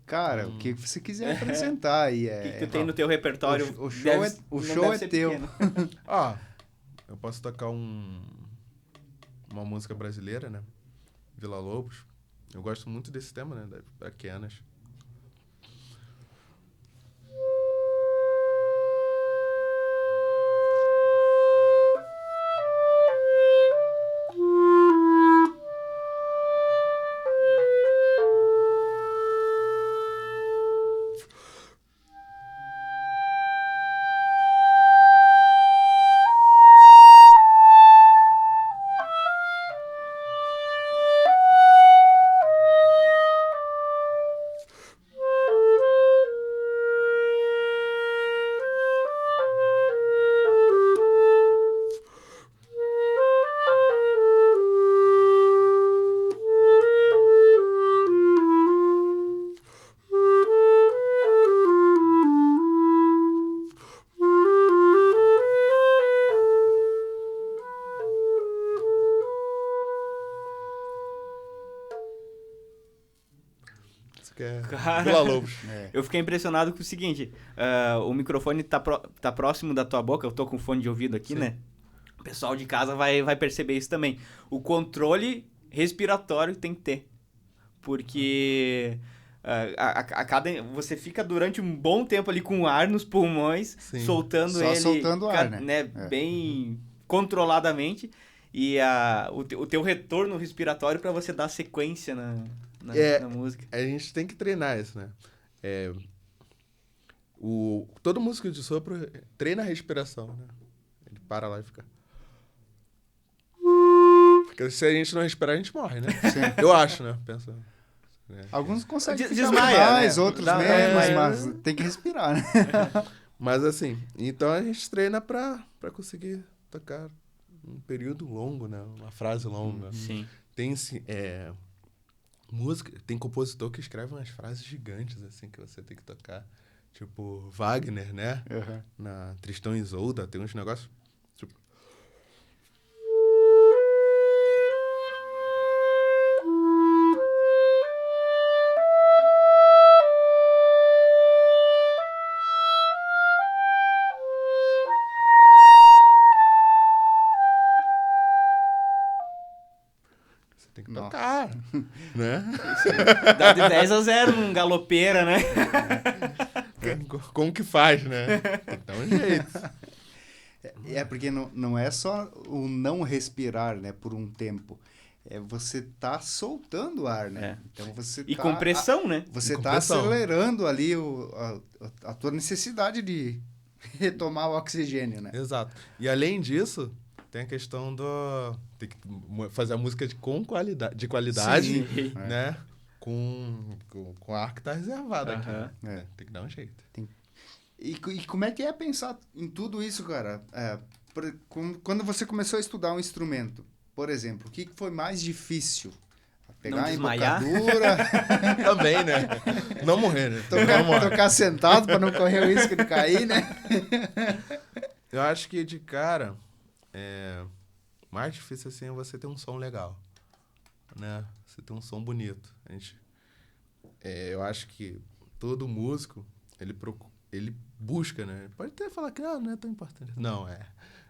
Cara, o que você quiser apresentar aí O que tu tem no teu repertório? O show é teu. Eu posso tocar uma música brasileira, né? Vila Lobos. Eu gosto muito desse tema, né? Da Kenas. Cara, Vila Lobos. eu fiquei impressionado com o seguinte, o microfone tá próximo da tua boca, eu tô com fone de ouvido aqui, Sim. né? O pessoal de casa vai perceber isso também. O controle respiratório tem que ter. Porque você fica durante um bom tempo ali com o ar nos pulmões, Sim. soltando Só ele soltando o ar, né? bem controladamente. E o teu retorno respiratório para você dar sequência na música. A gente tem que treinar isso, né? Todo músico de sopro treina a respiração, né? Ele para lá e fica... Porque se a gente não respirar, a gente morre, né? Sim. Eu acho, né? Pensa. Alguns conseguem ficar Desmaia, mais, né? outros Dá menos, mais, mas tem que respirar, né? Mas assim, então a gente treina pra conseguir tocar um período longo, né? Uma frase longa. Sim. Tem música, tem compositor que escreve umas frases gigantes, assim, que você tem que tocar. Tipo, Wagner, né? Uhum. Na Tristão e Isolda, tem uns negócios. Tipo... Você tem que Nossa. tocar, né? Dá de 10-0 num galopeira, né? Como que faz, né? Tem que dar um jeito. É porque não é só o não respirar, né, por um tempo. É você tá soltando o ar, né? É. Então você E tá... com pressão, né? Você E com tá pressão. acelerando ali a tua necessidade de retomar o oxigênio, né? Exato. E além disso, tem a questão tem que fazer a música de qualidade, Sim. né? Com ar que tá reservado aqui. Aham. Né? Tem que dar um jeito. E como é que é pensar em tudo isso, cara? Quando você começou a estudar um instrumento, por exemplo, o que foi mais difícil? Pegar Não a desmaiar? embocadura, Também, né? Não morrer, né? Não morre. tocar sentado para não correr o risco de cair, né? Eu acho que de cara, mais difícil assim é você ter um som legal, né? Você ter um som bonito. Eu acho que todo músico, ele busca, né? Pode até falar que não é tão importante. Não,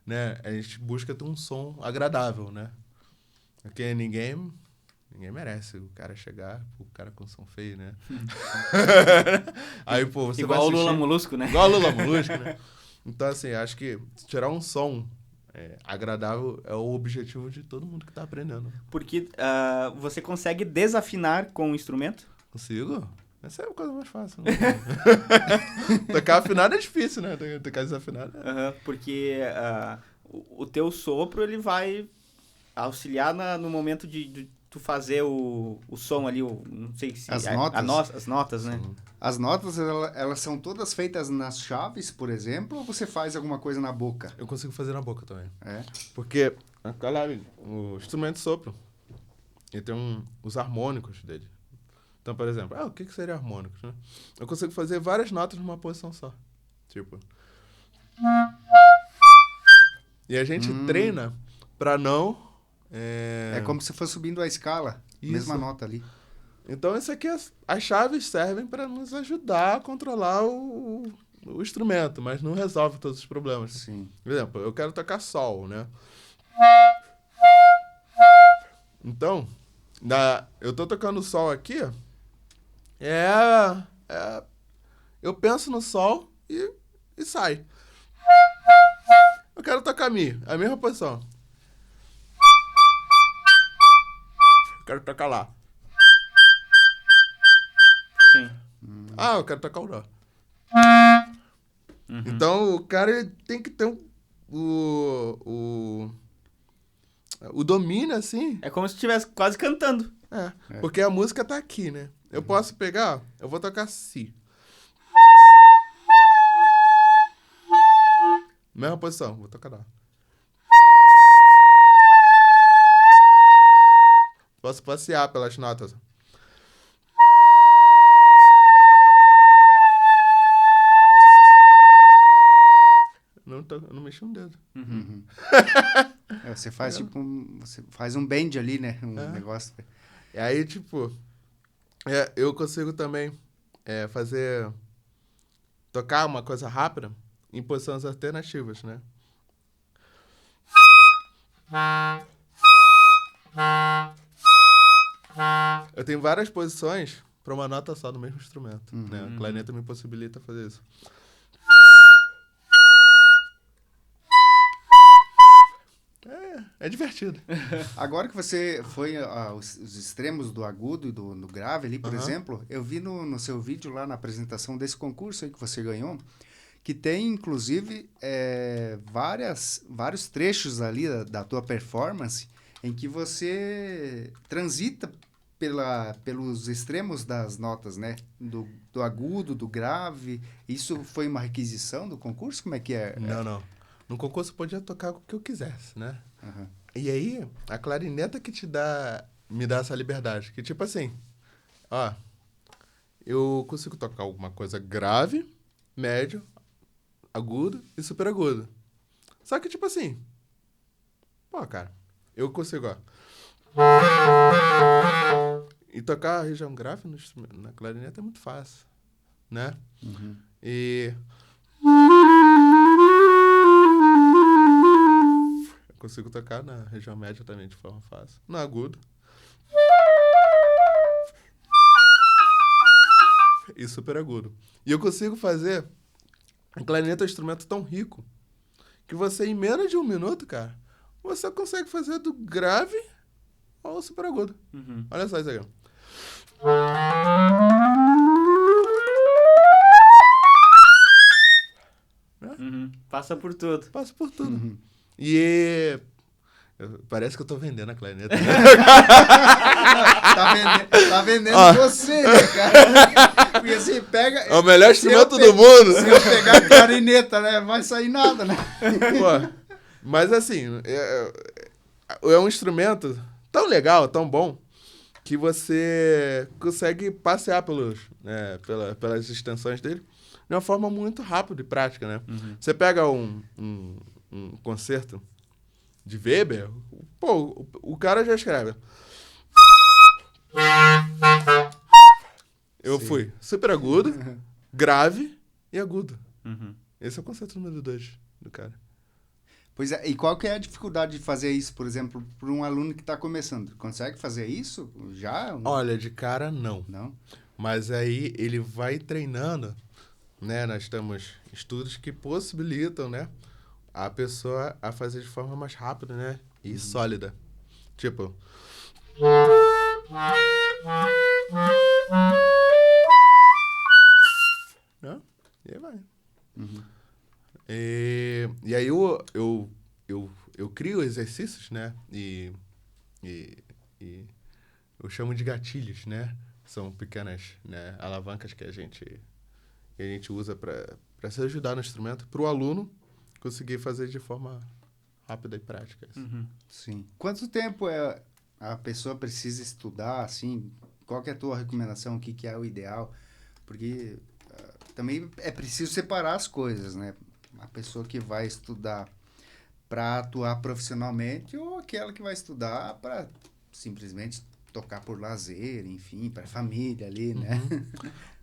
né? A gente busca ter um som agradável, né? Porque ninguém merece o cara chegar, o cara com som feio, né? Aí, pô, você Igual vai o Lula assistir... Molusco, né? Igual o Lula Molusco, né? Então, assim, acho que tirar um som agradável é o objetivo de todo mundo que tá aprendendo. Porque você consegue desafinar com o instrumento? Consigo? Essa é a coisa mais fácil. Né? Tocar afinado é difícil, né? Tocar desafinado. Aham, porque o teu sopro, ele vai auxiliar no momento de tu fazer o som ali, não sei se... As notas? As notas, né? Sim. As notas, elas são todas feitas nas chaves, por exemplo, ou você faz alguma coisa na boca? Eu consigo fazer na boca também. É? Porque, o instrumento de sopro, ele tem os harmônicos dele. Então, por exemplo, o que seria harmônicos, né? Eu consigo fazer várias notas numa posição só. Tipo... E a gente treina pra não... É como se fosse subindo a escala, Isso. mesma nota ali. Então, isso aqui, as chaves servem para nos ajudar a controlar o instrumento, mas não resolve todos os problemas. Sim. Por exemplo, eu quero tocar sol, né? Então, eu tô tocando sol aqui, eu penso no sol e sai. Eu quero tocar mi, a mesma posição. Eu quero tocar lá. Sim. Eu quero tocar o dó. Então, o cara ele tem que ter o domínio, assim. É como se estivesse quase cantando. Porque a música tá aqui, né? Eu posso pegar, eu vou tocar si. Mesma posição, vou tocar lá. Posso passear pelas notas. Eu não mexi um dedo. Você faz você faz um bend ali, né? Um negócio. E aí, tipo, eu consigo também tocar uma coisa rápida em posições alternativas, né? Eu tenho várias posições para uma nota só do mesmo instrumento, né? A clarineta me possibilita fazer isso. É divertido. Agora que você foi aos extremos do agudo e do grave ali, por exemplo, eu vi no seu vídeo lá na apresentação desse concurso aí que você ganhou, que tem, inclusive, vários trechos ali da tua performance em que você transita pelos extremos das notas, né? Do agudo, do grave. Isso foi uma requisição do concurso? Como é que é? Não. No concurso eu podia tocar o que eu quisesse, né? Aham. E aí, a clarineta que me dá essa liberdade. Que tipo assim, ó, eu consigo tocar alguma coisa grave, médio, agudo e super agudo. Só que tipo assim, pô, cara, eu consigo, ó. E tocar a região grave na clarineta é muito fácil, né? Uhum. E eu consigo tocar na região média também de forma fácil. No agudo. E super agudo. E eu consigo fazer... A clarineta é um instrumento tão rico que você, em menos de 1 minuto, cara, você consegue fazer do grave ao super agudo. Uhum. Olha só isso aqui. Uhum. Passa por tudo. Passo por tudo. Uhum. E parece que eu tô vendendo a clarineta. Né? Tá vendendo você, né, cara? Porque você pega... É o melhor se eu instrumento do mundo. Se eu pegar a clarineta, né? Vai sair nada, né? Pô, mas assim, é um instrumento tão legal, tão bom, que você consegue passear pelas extensões dele de uma forma muito rápida e prática, né? Uhum. Você pega um concerto de Weber, pô, o cara já escreve. Eu Sim. fui super agudo, grave e agudo. Uhum. Esse é o concerto número 2 do cara. Pois é, e qual que é a dificuldade de fazer isso, por exemplo, para um aluno que está começando? Consegue fazer isso já? Olha, de cara não. Não? Mas aí ele vai treinando, né? Nós temos estudos que possibilitam, né? A pessoa a fazer de forma mais rápida, né? E sólida. Tipo... Né? E aí vai. Uhum. E aí eu crio exercícios, né? E eu chamo de gatilhos, né? São pequenas, né, alavancas que a gente usa para se ajudar no instrumento, para o aluno conseguir fazer de forma rápida e prática. Uhum. Sim. Quanto tempo a pessoa precisa estudar, assim? Qual que é a tua recomendação? O que que é o ideal? Porque também é preciso separar as coisas, né? A pessoa que vai estudar para atuar profissionalmente ou aquela que vai estudar para simplesmente tocar por lazer, enfim, para a família ali, né?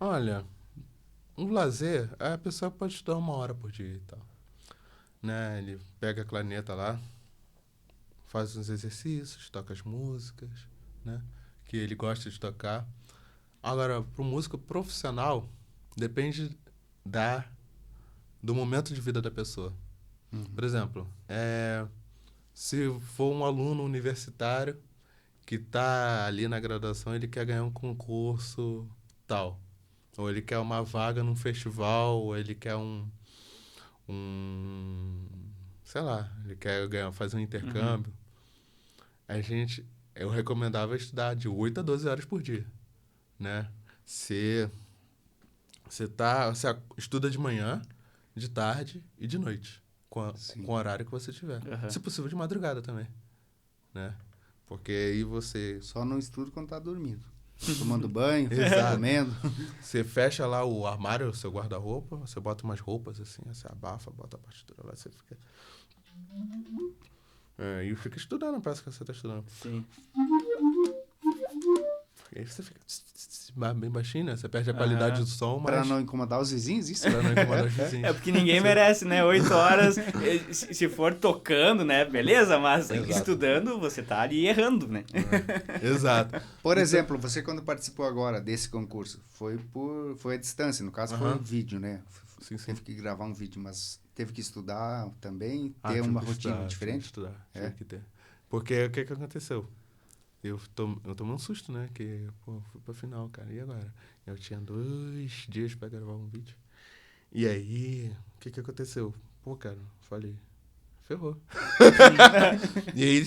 Olha, um lazer, a pessoa pode estudar 1 hora por dia e tal. Né? Ele pega a clarineta lá, faz uns exercícios, toca as músicas, né? Que ele gosta de tocar. Agora, para um músico profissional, depende do momento de vida da pessoa. Por exemplo, se for um aluno universitário que está ali na graduação, ele quer ganhar um concurso tal. Ou ele quer uma vaga num festival, ou ele quer sei lá, ele quer fazer um intercâmbio. Eu recomendava estudar de 8 a 12 horas por dia, né? Você estuda de manhã, de tarde e de noite, Sim. com o horário que você tiver. Uhum. Se possível, de madrugada também, né? Porque aí você Só não estudo quando tá dormindo. Tomando banho, Exato. comendo. Você fecha lá o armário, o seu guarda-roupa, você bota umas roupas assim, você abafa, bota a partitura lá, você fica... e fica estudando, parece que você tá estudando. Sim. E aí você fica bem baixinho, né? Você perde a qualidade do som, Para mas... não incomodar os vizinhos, isso? Pra não incomodar os vizinhos. É porque ninguém merece, né? 8 horas, se for tocando, né? Beleza, mas Exato. estudando, você tá ali errando, né? Exato. Por exemplo, você quando participou agora desse concurso, foi à distância, no caso foi Aham. um vídeo, né? Sim, sim. Teve que gravar um vídeo, mas teve que estudar também, ter tive uma que rotina estudar, diferente. Tive que estudar, É? tive que ter. Porque o que aconteceu? Eu tomei um susto, né? Que, pô, fui pra final, cara. E agora? Eu tinha 2 dias pra gravar um vídeo. E aí, o que aconteceu? Pô, cara, ferrou. E aí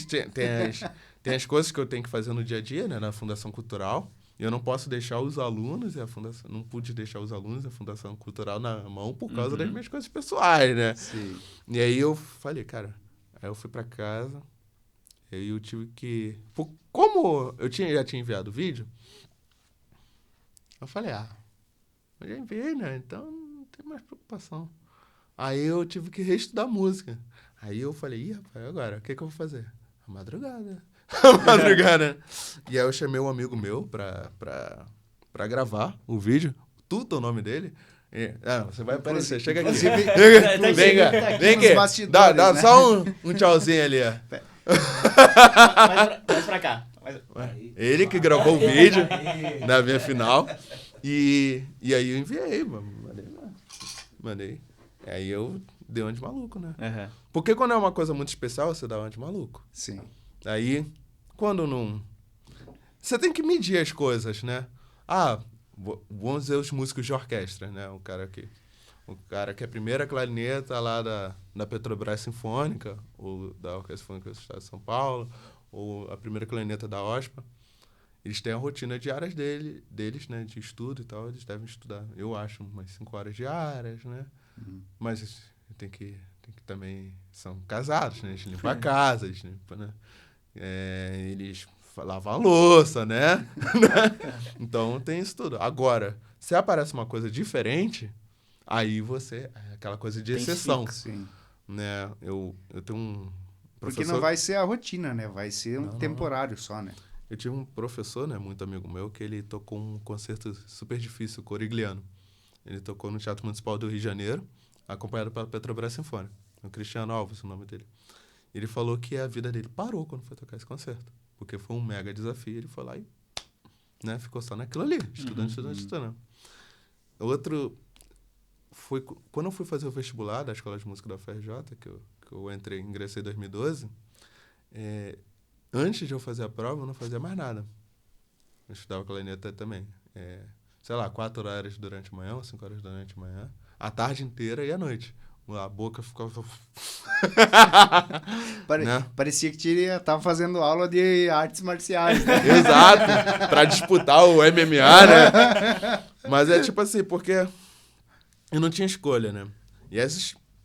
tem as coisas que eu tenho que fazer no dia a dia, né, na Fundação Cultural. E eu não posso deixar os alunos e a Fundação... Não pude deixar os alunos e a Fundação Cultural na mão por causa das minhas coisas pessoais, né? Sim. E aí eu falei, cara... Aí eu fui pra casa... E aí eu tive que... Como eu já tinha enviado o vídeo... Eu falei, eu já enviei, né? Então não tem mais preocupação. Aí eu tive que reestudar música. Aí eu falei, rapaz, agora, o que eu vou fazer? A madrugada. A madrugada. E aí eu chamei um amigo meu pra gravar o vídeo. Tudo o nome dele. Você vai aparecer. Chega aqui. Vem aqui. Dá só um tchauzinho ali, ó. Mais pra cá. Ele que gravou o vídeo na minha final. E aí eu enviei, mano. Mandei. Aí eu dei uma de maluco, né? Uhum. Porque quando é uma coisa muito especial, você dá uma de maluco. Sim. Aí, quando não... Você tem que medir as coisas, né? Vamos dizer os músicos de orquestra, né? O cara que é a primeira clarineta lá da Petrobras Sinfônica, ou da Orquestra Sinfônica do Estado de São Paulo, ou a primeira clarineta da OSPA, eles têm a rotina diária deles, né? De estudo e tal, eles devem estudar, eu acho, umas 5 horas diárias, né? Mas tem que também... São casados, né? Eles limpam a casa, eles limpam, né? Eles lavam a louça, né? Então tem isso tudo. Agora, se aparece uma coisa diferente, aí você... É aquela coisa de exceção. Sim. Né? Eu tenho um professor... Porque não vai ser a rotina, né? Vai ser um temporário só, né? Eu tive um professor, né, muito amigo meu, que ele tocou um concerto super difícil, corigliano. Ele tocou no Teatro Municipal do Rio de Janeiro, acompanhado pela Petrobras Sinfônica. O Cristiano Alves, o nome dele. Ele falou que a vida dele parou quando foi tocar esse concerto, porque foi um mega desafio. Ele foi lá e, né, ficou só naquilo ali, estudando. Outro foi quando eu fui fazer o vestibular da Escola de Música da UFRJ, que eu ingressei em 2012. Antes de eu fazer a prova, eu não fazia mais nada. Eu estudava clarineta também. 4 horas durante a manhã, ou 5 horas durante a manhã, a tarde inteira e à noite. A boca ficava... né? Parecia que tava fazendo aula de artes marciais, né? Exato, pra disputar o MMA, né? Mas é tipo assim, porque eu não tinha escolha, né? E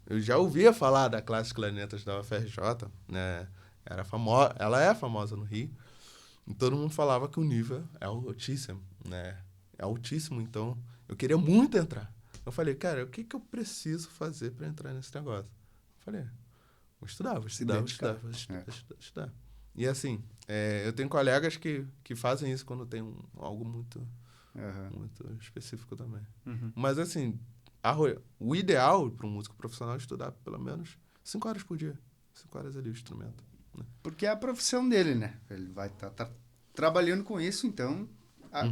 eu já ouvia falar da classe clarinetas da UFRJ, né? Ela é famosa no Rio. E todo mundo falava que o nível é altíssimo, né? É altíssimo, então eu queria muito entrar. Eu falei, cara, o que eu preciso fazer para entrar nesse negócio? Eu falei, vou estudar. E assim, eu tenho colegas que fazem isso quando tem algo muito, muito específico também. Uhum. Mas assim, o ideal para um músico profissional é estudar pelo menos 5 horas por dia. 5 horas ali o instrumento. Né? Porque é a profissão dele, né? Ele vai estar trabalhando com isso, então...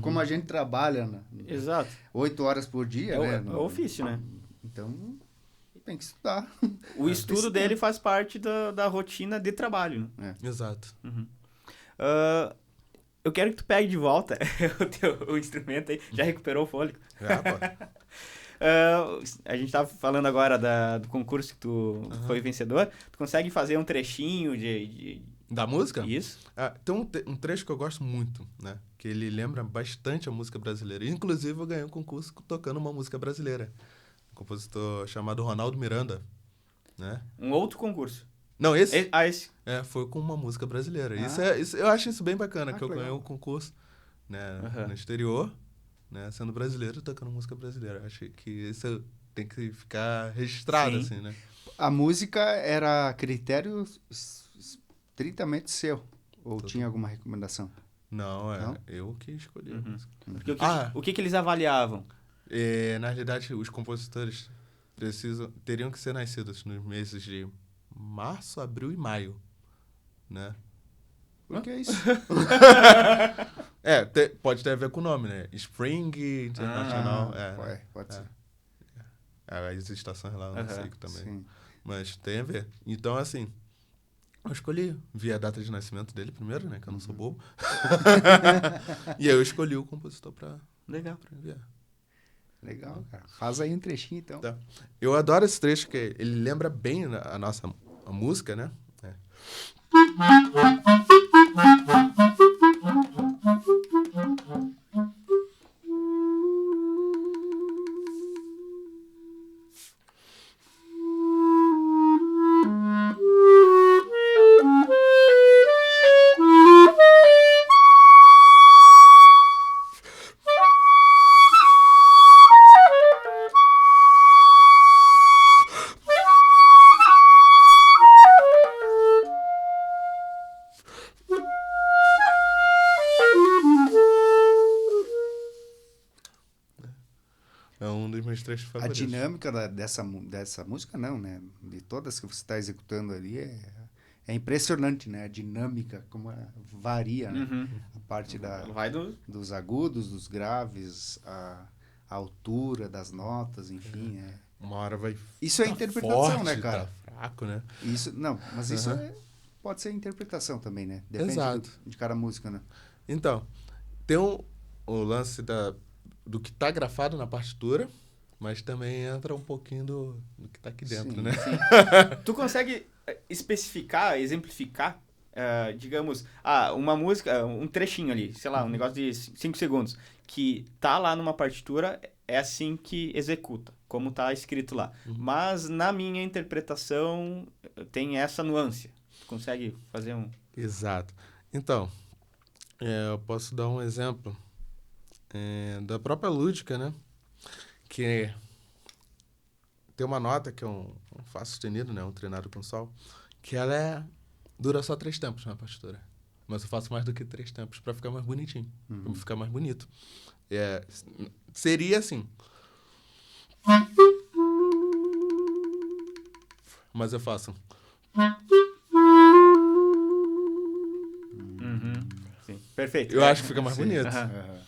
Como a gente trabalha, né? Exato. 8 horas por dia, né? É o ofício, né? Então, tem que estudar. O estudo dele faz parte da rotina de trabalho, né? Exato. Uhum. Eu quero que tu pegue de volta o instrumento aí. Já recuperou o fôlego? Já, pô. A gente tava falando agora do concurso que tu foi vencedor. Tu consegue fazer um trechinho Da música? Isso. Tem um trecho que eu gosto muito, né? Que ele lembra bastante a música brasileira. Inclusive, eu ganhei um concurso tocando uma música brasileira. Um compositor chamado Ronaldo Miranda, né? Um outro concurso. Não, esse? Esse. Foi com uma música brasileira. Isso, eu acho isso bem bacana, que eu legal. ganhei um concurso, né, no exterior, né, sendo brasileiro, tocando música brasileira. Eu acho que isso tem que ficar registrado, assim, né? A música era critério estritamente seu? Ou tinha alguma recomendação? Não, eu que escolhi a música. Porque o que eles avaliavam? Na realidade, os compositores teriam que ser nascidos nos meses de março, abril e maio, né? Por que isso? Pode ter a ver com o nome, né? Spring International. Pode ser. As estações lá, eu não sei também. Sim. Mas tem a ver. Então, assim, eu escolhi. Vi a data de nascimento dele primeiro, né? Que eu não sou bobo. E aí eu escolhi o compositor pra enviar. Legal, cara. Faz aí um trechinho, então. Tá. Eu adoro esse trecho, que ele lembra bem a a música, né? É um dos meus trechos A favoritos. dinâmica dessa música, não, né? De todas que você está executando ali, é impressionante, né? A dinâmica, como varia, né? Uhum. A parte Vai dos agudos, dos graves, a altura das notas, enfim. Uma hora vai Isso é tá interpretação, forte, né, cara? Tá fraco, né? Isso, não, mas isso Aham. pode ser interpretação também, né? Depende Exato. de cada música, né? Então, tem o lance do que tá grafado na partitura, mas também entra um pouquinho do que tá aqui dentro, Sim, né? Sim. Tu consegue especificar, exemplificar, digamos, uma música, um trechinho ali, sei lá, um negócio de 5 segundos, que tá lá numa partitura, é assim que executa, como tá escrito lá. Mas na minha interpretação tem essa nuance. Tu consegue fazer um... Exato. Então, eu posso dar um exemplo da própria Lúdica, né? Que tem uma nota que é um Fá sustenido, né? Um treinado com Sol, que ela dura só 3 tempos na partitura. Mas eu faço mais do que 3 tempos para ficar mais bonitinho, para ficar mais bonito. Seria assim. Mas eu faço. Sim, perfeito. Eu acho que fica mais Sim. bonito. Aham.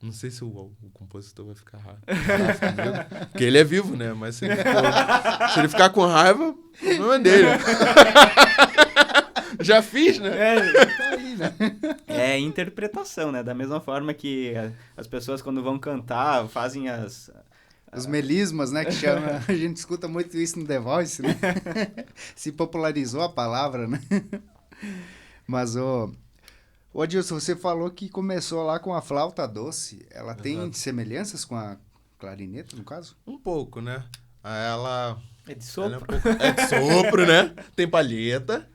Não sei se o compositor vai ficar bravo comigo, porque ele é vivo, né? Mas se ele ficar com raiva, o problema é dele. Já fiz, né? Tá aí, né? É interpretação, né? Da mesma forma que as pessoas, quando vão cantar, fazem Os melismas, né, que chama, a gente escuta muito isso no The Voice, né? Se popularizou a palavra, né? Mas, ô Adilson, você falou que começou lá com a flauta doce. Ela tem Exato. semelhanças com a clarineta, no caso? Um pouco, né? Ela É de ela é sopro. um pouco, é de sopro, né? Tem palheta,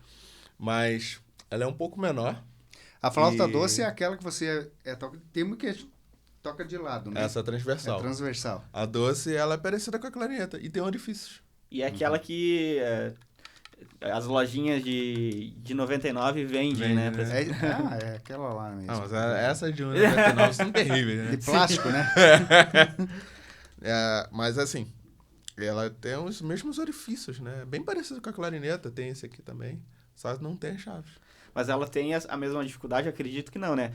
mas ela é um pouco menor. A flauta E- doce é aquela que você tem uma que toca de lado, né? Essa é transversal. É transversal. A doce, ela é parecida com a clarineta e tem orifícios. E é aquela que as lojinhas de 99 vendem, Vende, né? né? É aquela lá mesmo. Ah, mas essas de 1,99 são terríveis, De né? plástico, né? Mas assim, ela tem os mesmos orifícios, né? Bem parecido com a clarineta, tem esse aqui também, só não tem as chaves. Mas ela tem a mesma dificuldade, acredito que não, né?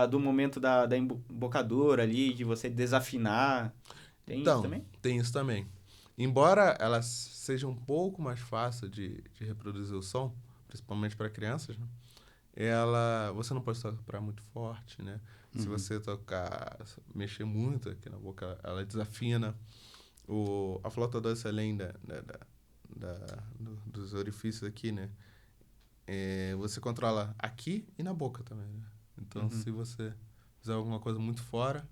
Do momento da embocadura ali, de você desafinar. Tem isso também? Tem isso também. Embora ela seja um pouco mais fácil de reproduzir o som, principalmente para crianças, né? Você não pode tocar muito forte, né? Se você mexer muito aqui na boca, ela desafina. A flauta doce, além dos orifícios aqui, né? Você controla aqui e na boca também, né? Então, se você fizer alguma coisa muito fora,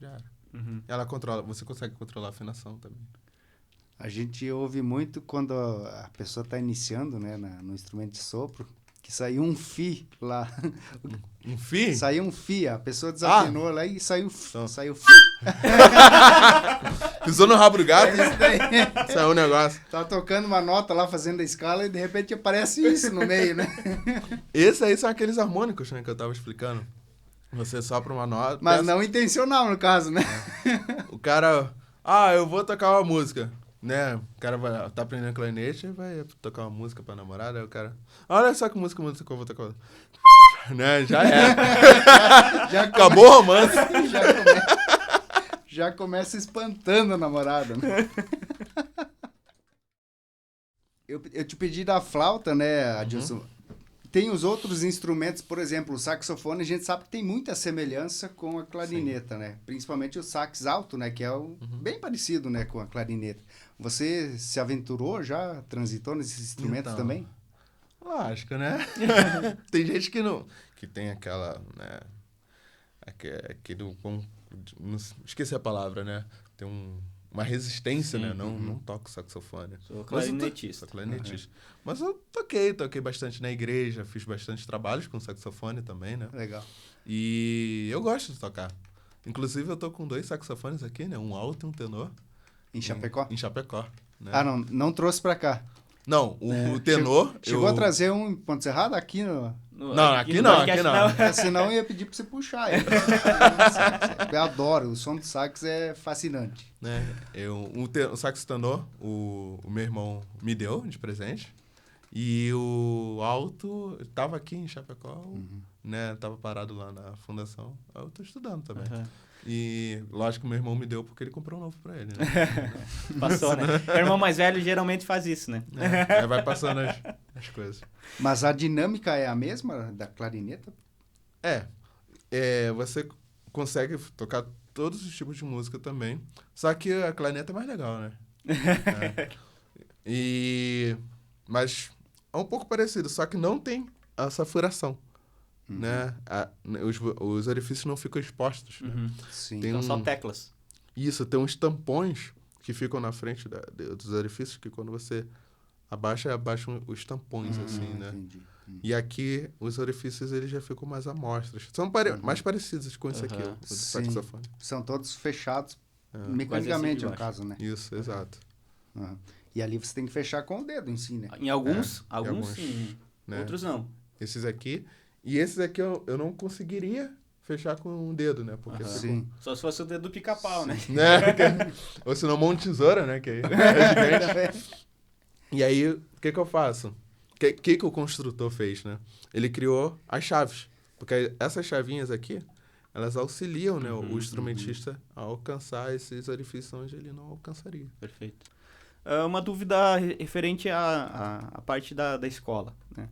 já era. Você consegue controlar a afinação também. A gente ouve muito quando a pessoa está iniciando, né, no instrumento de sopro, que saiu um fi lá. Um fi? Saiu um fi, a pessoa desafinou lá e saiu Então. saiu fi. Pisou no rabo do gato, Isso daí. saiu um negócio. Tá tocando uma nota lá, fazendo a escala, e de repente aparece isso no meio, né? Esses aí são aqueles harmônicos, né, que eu tava explicando. Você sopra uma nota. Mas não intencional, no caso, né? O cara, eu vou tocar uma música, né? O cara tá aprendendo clarinete e vai tocar uma música pra namorada, aí o cara, olha só que música que eu vou tocar. Né? Já é. Já Acabou o romance. já começa espantando a namorada, né? Eu te pedi da flauta, né, Adilson? tem os outros instrumentos, por exemplo, o saxofone, a gente sabe que tem muita semelhança com a clarineta, né? Principalmente o sax alto, né? Que é bem parecido, né, com a clarineta. Você se aventurou já? Transitou nesses instrumentos Então, também? lógico, né? Tem gente que não... Que tem aquela, né? Aquele... Esqueci a palavra, né? Tem uma resistência, Sim, né? Não toco saxofone. Sou Mas eu clarinetista. sou clarinetista. Mas eu toquei bastante na igreja, fiz bastante trabalhos com saxofone também, né? Legal. E eu gosto de tocar. Inclusive, eu tô com 2 saxofones aqui, né? Um alto e um tenor. Em Chapecó? Em Chapecó, né? Ah, não trouxe pra cá. Não, o tenor... Chegou a trazer um em Ponte Serrada aqui no... Não, aqui no não, podcast aqui não. Senão eu ia pedir pra você puxar ele. Eu adoro, o som do sax é fascinante. Né? O sax tenor, o meu irmão me deu de presente. E o alto, tava aqui em Chapecó, né? Tava parado lá na fundação. Eu tô estudando também. Uhum. E lógico que meu irmão me deu porque ele comprou um novo pra ele, né? Passou, né? O irmão mais velho geralmente faz isso, né? Aí vai passando as coisas. Mas a dinâmica é a mesma da clarineta? Você consegue tocar todos os tipos de música também. Só que a clarineta é mais legal, né? Mas é um pouco parecido, só que não tem essa furação, né? Os orifícios não ficam expostos, né? Uhum. Sim. Tem Então só teclas. Isso, tem uns tampões que ficam na frente dos orifícios, que quando você abaixam os tampões, assim, né? Entendi. E aqui, os orifícios, eles já ficam mais amostras. São mais parecidos com esse aqui, o do Sim. saxofone. São todos fechados Quase mecanicamente, assim no de caso, né? Isso, exato. Uhum. E ali você tem que fechar com o dedo em si, né? Em alguns, alguns, sim. né? Outros não. Esses aqui. E esses aqui eu não conseguiria fechar com um dedo, né? Porque ficam- Sim. Só se fosse o dedo do pica-pau, né? né? Ou se não, mão de tesoura, né? Que aí é gigante. E aí, o que eu faço? O que o construtor fez, né? Ele criou as chaves. Porque essas chavinhas aqui, elas auxiliam, né, o instrumentista a alcançar esses orifícios onde ele não alcançaria. Perfeito. Uma dúvida referente à parte da escola, né?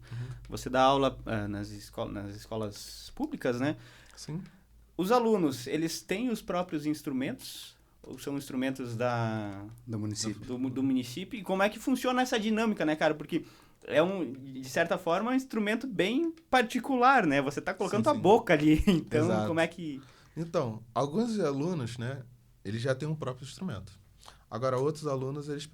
Você dá aula nas escolas públicas, né? Sim. Os alunos, eles têm os próprios instrumentos? Ou são instrumentos Do município. do município? E como é que funciona essa dinâmica, né, cara? Porque é de certa forma, um instrumento bem particular, né? Você tá colocando Sim, tua sim. boca ali. Então, Exato. como é que... Então, alguns alunos, né, eles já têm um próprio instrumento. Agora, outros alunos, eles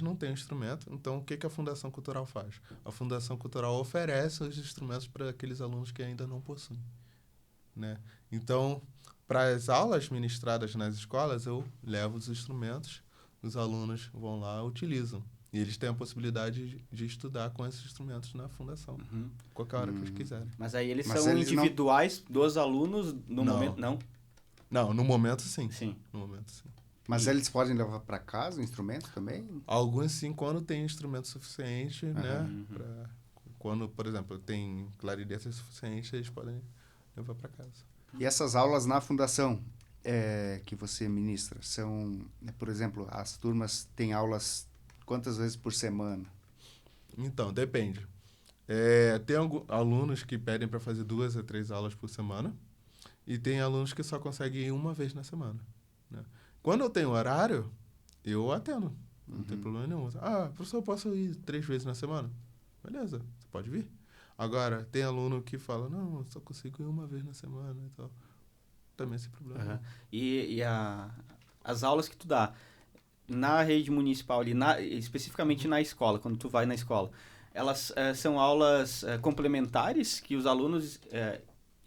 não têm instrumento, então o que a Fundação Cultural faz? A Fundação Cultural oferece os instrumentos para aqueles alunos que ainda não possuem, né? Então, para as aulas ministradas nas escolas, eu levo os instrumentos, os alunos vão lá, utilizam. E eles têm a possibilidade de estudar com esses instrumentos na fundação, qualquer hora que eles quiserem. Mas aí Mas são eles não- individuais dos alunos no Não. momento... Não? Não, no momento, sim. Sim. No momento, sim. Mas eles podem levar para casa o instrumento também? Alguns, sim, quando tem instrumento suficiente, né? Quando, por exemplo, tem clarinete suficiente, eles podem levar para casa. E essas aulas na fundação que você ministra são, por exemplo, as turmas têm aulas quantas vezes por semana? Então, depende. Tem alunos que pedem para fazer 2 a 3 aulas por semana e tem alunos que só conseguem ir uma vez na semana, né? Quando eu tenho horário, eu atendo. Não tem problema nenhum. Professor, eu posso ir 3 vezes na semana? Beleza, você pode vir. Agora, tem aluno que fala, não, eu só consigo ir uma vez na semana e tal. Também sem problema. Uhum. E as aulas que tu dá na rede municipal ali, especificamente na escola, quando tu vai na escola, elas são aulas complementares que os alunos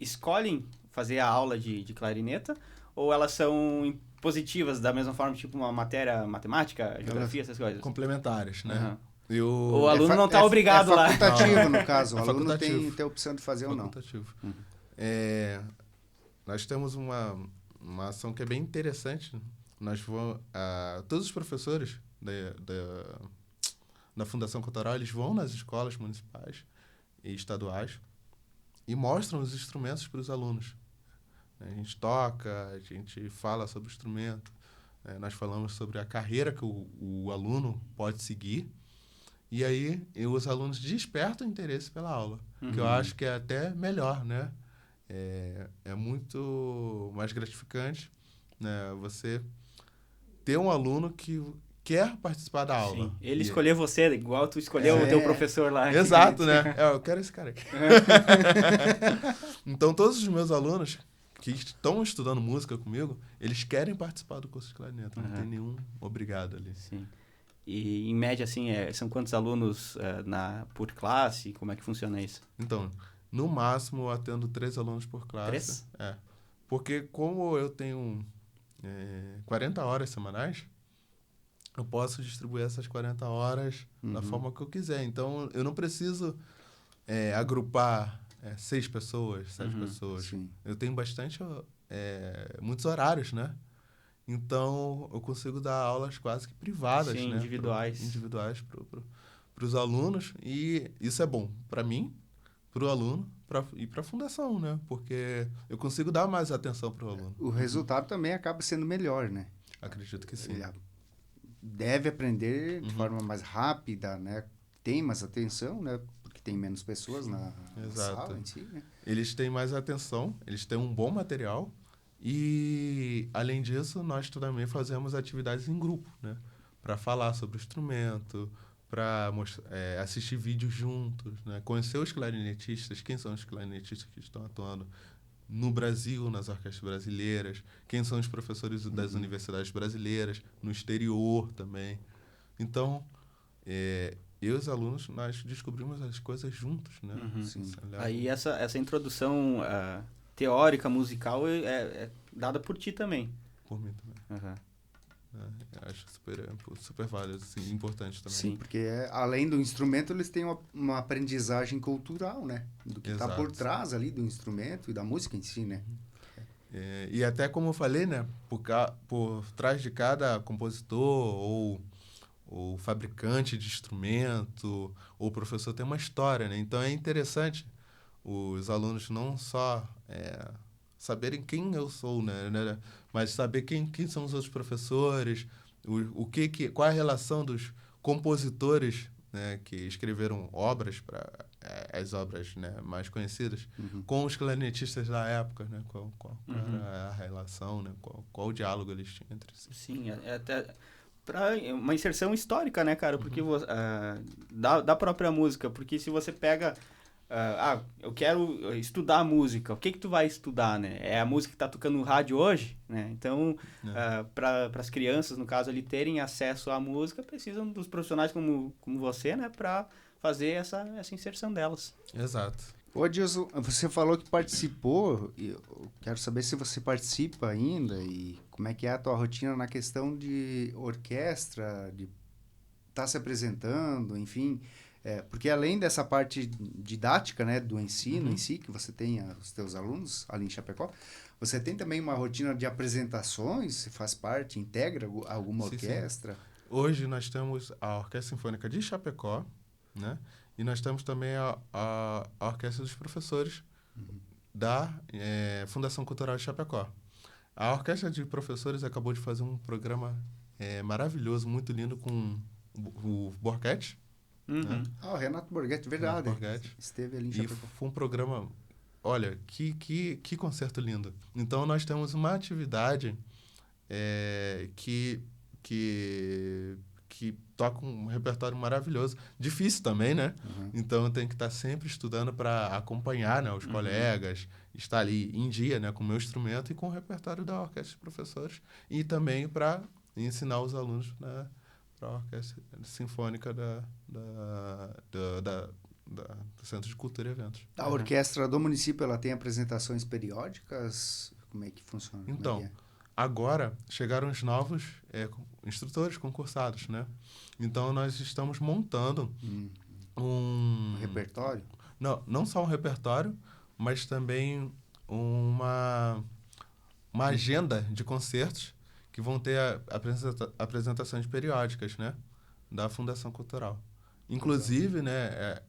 escolhem fazer a aula de clarineta, ou elas são positivas da mesma forma, tipo uma matéria matemática, geografia, essas coisas? Complementares, né? Uhum. E O aluno não está obrigado lá. É facultativo, no caso. O É aluno facultativo. tem a opção de fazer ou não. Facultativo. Nós temos uma ação que é bem interessante. Todos os professores da Fundação Cultural, eles vão nas escolas municipais e estaduais e mostram os instrumentos para os alunos. A gente toca, a gente fala sobre o instrumento, nós falamos sobre a carreira que o aluno pode seguir E aí, os alunos despertam interesse pela aula, que eu Uhum. acho que é até melhor, né? É muito mais gratificante, né? Você ter um aluno que quer participar da aula. Sim. Ele E- escolher você, igual tu escolheu o teu professor lá. Exato, né? Eu quero esse cara aqui. Então, todos os meus alunos que estão estudando música comigo, eles querem participar do curso de clarineta. Não Aham. tem nenhum obrigado ali. Sim. E, em média, assim, são quantos alunos por classe? Como é que funciona isso? Então, no máximo, eu atendo 3 alunos por classe. 3? É. Porque como eu tenho 40 horas semanais, eu posso distribuir essas 40 horas da forma que eu quiser. Então, eu não preciso agrupar 6 pessoas, 7 pessoas. Sim. Eu tenho muitos horários, né? Então, eu consigo dar aulas quase que privadas, Sim, né? individuais. Individuais para os alunos. E isso é bom para mim, para o aluno e para a fundação, né? Porque eu consigo dar mais atenção para o aluno. O resultado também acaba sendo melhor, né? Acredito que sim. Ele deve aprender de forma mais rápida, né? Tem mais atenção, né? Porque tem menos pessoas na Exato. sala em si, né? Eles têm mais atenção, eles têm um bom material e, além disso, nós também fazemos atividades em grupo, né? Para falar sobre o instrumento, para assistir vídeos juntos, né? Conhecer os clarinetistas, quem são os clarinetistas que estão atuando no Brasil, nas orquestras brasileiras, quem são os professores das universidades brasileiras, no exterior também. Então, eu e os alunos, nós descobrimos as coisas juntos, né? Uhum. Sim. Isso leva- Aí essa introdução teórica, musical, é dada por ti também. Por mim também. Uhum. Eu acho super válido, assim, importante também. Sim. Porque além do instrumento, eles têm uma aprendizagem cultural, né? Do que está por Exato. trás ali do instrumento e da música em si, né? E até como eu falei, né? Por trás de cada compositor ou fabricante de instrumento ou professor tem uma história, né? Então é interessante os alunos não só saberem quem eu sou, né? Mas saber quem são os outros professores, qual é a relação dos compositores, né? Que escreveram obras para as obras, né? Mais conhecidas com os clarinetistas da época, né? Qual era a relação, né? Qual o diálogo eles tinham entre si. Sim, até para uma inserção histórica, né, cara? Porque da própria música, porque se você pega eu quero estudar música, o que tu vai estudar, né? É a música que tá tocando no rádio hoje, né? Então, para as crianças, no caso, ali terem acesso à música, precisam dos profissionais como você, né, para fazer essa inserção delas. Exato. Ô, Adilson, você falou que participou, e eu quero saber se você participa ainda e como é que é a tua rotina na questão de orquestra, de estar se apresentando, enfim, porque além dessa parte didática, né, do ensino em si, que você tem os teus alunos ali em Chapecó, você tem também uma rotina de apresentações, você faz parte, integra alguma Sim, sim. orquestra? Hoje nós temos a Orquestra Sinfônica de Chapecó, né? E nós temos também a Orquestra dos Professores da Fundação Cultural de Chapecó. A Orquestra de Professores acabou de fazer um programa maravilhoso, muito lindo, com o Borghetti. Uhum. Ah, o Renato Borghetti, verdade. Renato Borghetti. Esteve ali em E Chapecó. foi um programa... Olha, que concerto lindo. Então, nós temos uma atividade que toca um repertório maravilhoso. Difícil também, né? Então, eu tenho que estar sempre estudando para acompanhar, né, os colegas, estar ali em dia, né, com o meu instrumento e com o repertório da Orquestra de Professores. E também para ensinar os alunos, né, para a Orquestra Sinfônica do Centro de Cultura e Eventos. A orquestra do município, ela tem apresentações periódicas? Como é que funciona? Como Então, é que é? agora chegaram os novos instrutores concursados, né? Então, nós estamos montando um Repertório? Não só um repertório, mas também uma agenda de concertos que vão ter apresentações periódicas, né? Da Fundação Cultural. Inclusive, né,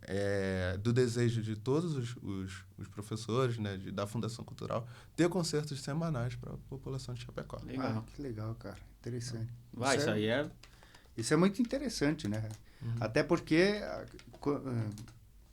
do desejo de todos os professores, né, da Fundação Cultural, ter concertos semanais para a população de Chapecó. Legal. Ah, que legal, cara. Interessante. Vai, isso aí Isso é muito interessante, né? Até porque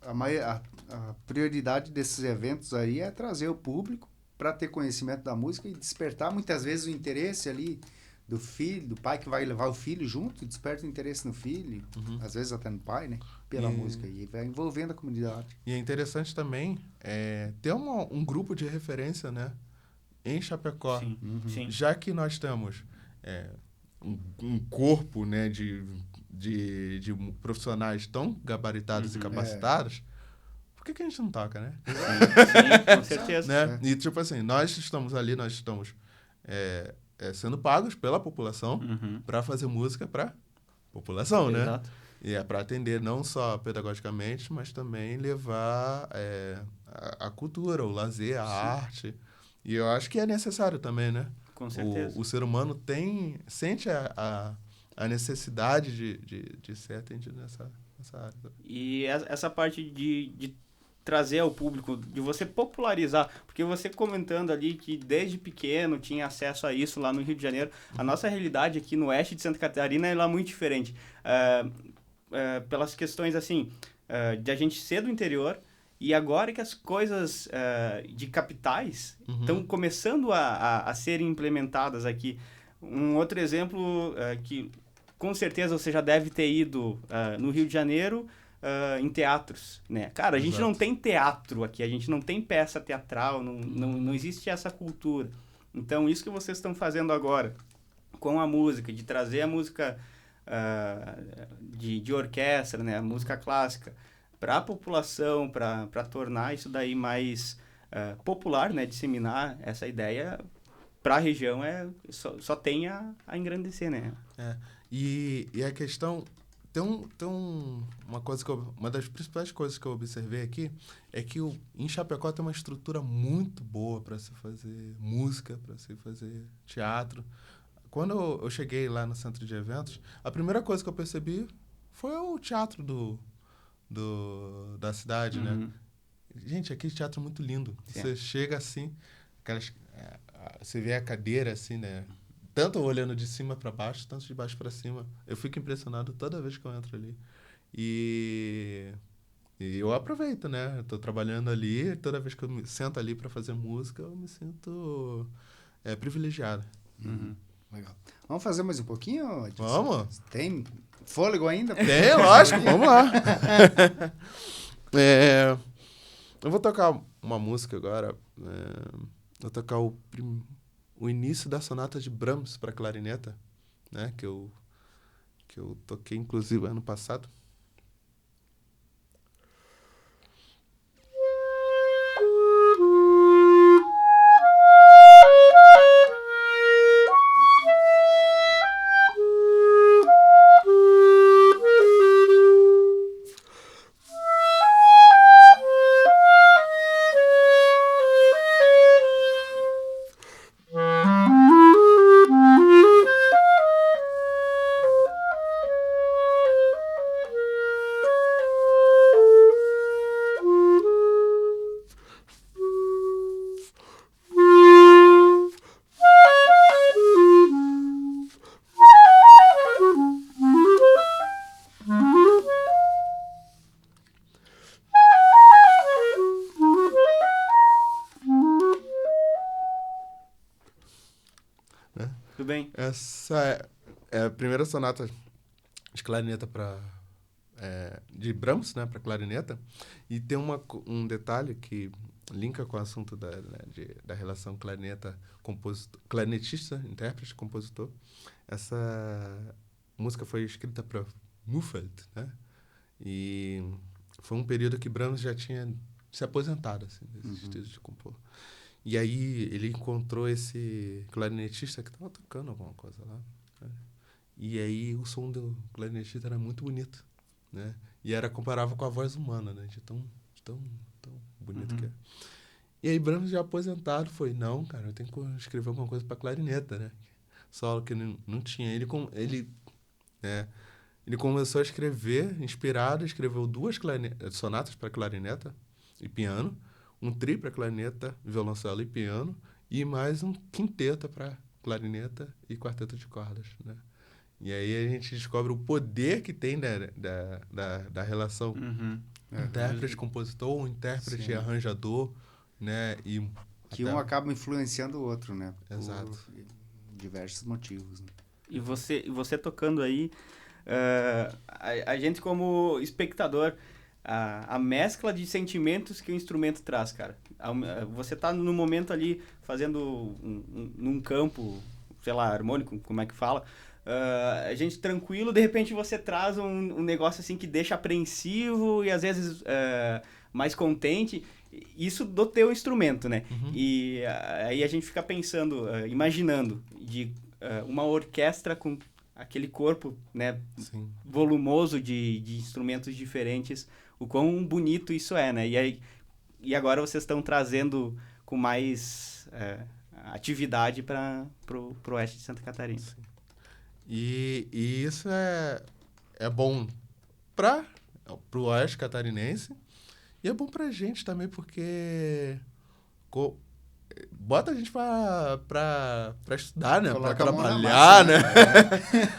a prioridade desses eventos aí é trazer o público para ter conhecimento da música e despertar muitas vezes o interesse ali do filho, do pai que vai levar o filho junto, desperta o interesse no filho, às vezes até no pai, né? Pela música, e vai envolvendo a comunidade. E é interessante também ter um grupo de referência, né? Em Chapecó. Sim, sim. Já que nós temos um corpo, né, de profissionais tão gabaritados e capacitados, por que a gente não toca, né? Sim, com certeza. Né? E tipo assim, nós estamos sendo pagos pela população para fazer música para população, né? Exato. E é para atender não só pedagogicamente, mas também levar a cultura, o lazer, a arte. E eu acho que é necessário também, né? Com certeza. O ser humano sente a necessidade de ser atendido nessa área. E essa parte de trazer ao público, de você popularizar, porque você comentando ali que desde pequeno tinha acesso a isso lá no Rio de Janeiro, a nossa realidade aqui no oeste de Santa Catarina ela é muito diferente. Pelas questões assim, de a gente ser do interior, e agora que as coisas de capitais estão começando a serem implementadas aqui. Um outro exemplo que com certeza você já deve ter ido no Rio de Janeiro, em teatros, né? Cara, a gente Exato. não tem teatro aqui, a gente não tem peça teatral, não existe essa cultura. Então, isso que vocês estão fazendo agora com a música, de trazer a música de orquestra, né? A música clássica, para a população, para tornar isso daí mais popular, né? Disseminar essa ideia para a região só tem a engrandecer, né? E a questão... Tem uma coisa uma das principais coisas que eu observei aqui é que em Chapecó tem uma estrutura muito boa para se fazer música, para se fazer teatro. Quando eu cheguei lá no centro de eventos, a primeira coisa que eu percebi foi o teatro da cidade, né? Gente, aquele teatro é muito lindo. Sim. Você chega assim, você vê a cadeira assim, né? Tanto olhando de cima para baixo, tanto de baixo para cima. Eu fico impressionado toda vez que eu entro ali. E eu aproveito, né? Eu tô trabalhando ali, toda vez que eu me sento ali para fazer música, eu me sinto privilegiado. Legal. Vamos fazer mais um pouquinho, Edson? Vamos? Tem fôlego ainda? Tem, lógico, vamos lá. Eu vou tocar uma música agora. Vou tocar o início da sonata de Brahms para clarineta, né? Que eu toquei, inclusive, ano passado. Tudo bem? Essa é a primeira sonata de clarineta de Brahms, né, para clarineta. E tem um detalhe que linka com o assunto da relação clarinetista, intérprete, compositor. Essa música foi escrita para Mufeld, né? E foi um período que Brahms já tinha se aposentado, assim, desse estilo de compor. E aí ele encontrou esse clarinetista que estava tocando alguma coisa lá, né? E aí o som do clarinetista era muito bonito, né? E era comparável com a voz humana, né? De tão bonito que é. E aí Brahms, já aposentado, foi, não, cara, eu tenho que escrever alguma coisa para clarineta, né? Solo que não tinha. Ele começou a escrever, inspirado, escreveu 2 sonatas para clarineta e piano, um tri para clarineta, violoncelo e piano, e mais um quinteto para clarineta e quarteto de cordas, né? E aí a gente descobre o poder que tem da relação intérprete-compositor, intérprete e arranjador, né? E que um acaba influenciando o outro, né? Exato. Por diversos motivos. Né? E você tocando aí, a gente como espectador, a mescla de sentimentos que o instrumento traz, cara. Você tá no momento ali fazendo num campo, sei lá, harmônico, como é que fala? A gente tranquilo, de repente você traz um negócio assim que deixa apreensivo e às vezes mais contente. Isso do teu instrumento, né? E aí a gente fica pensando, imaginando de uma orquestra com aquele corpo, né, volumoso de instrumentos diferentes, o quão bonito isso é, né? E agora vocês estão trazendo com mais atividade para o oeste de Santa Catarina. Sim. E isso é bom para o oeste catarinense e é bom pra gente também, porque bota a gente pra estudar, né? Coloca pra a mão na trabalhar, massa,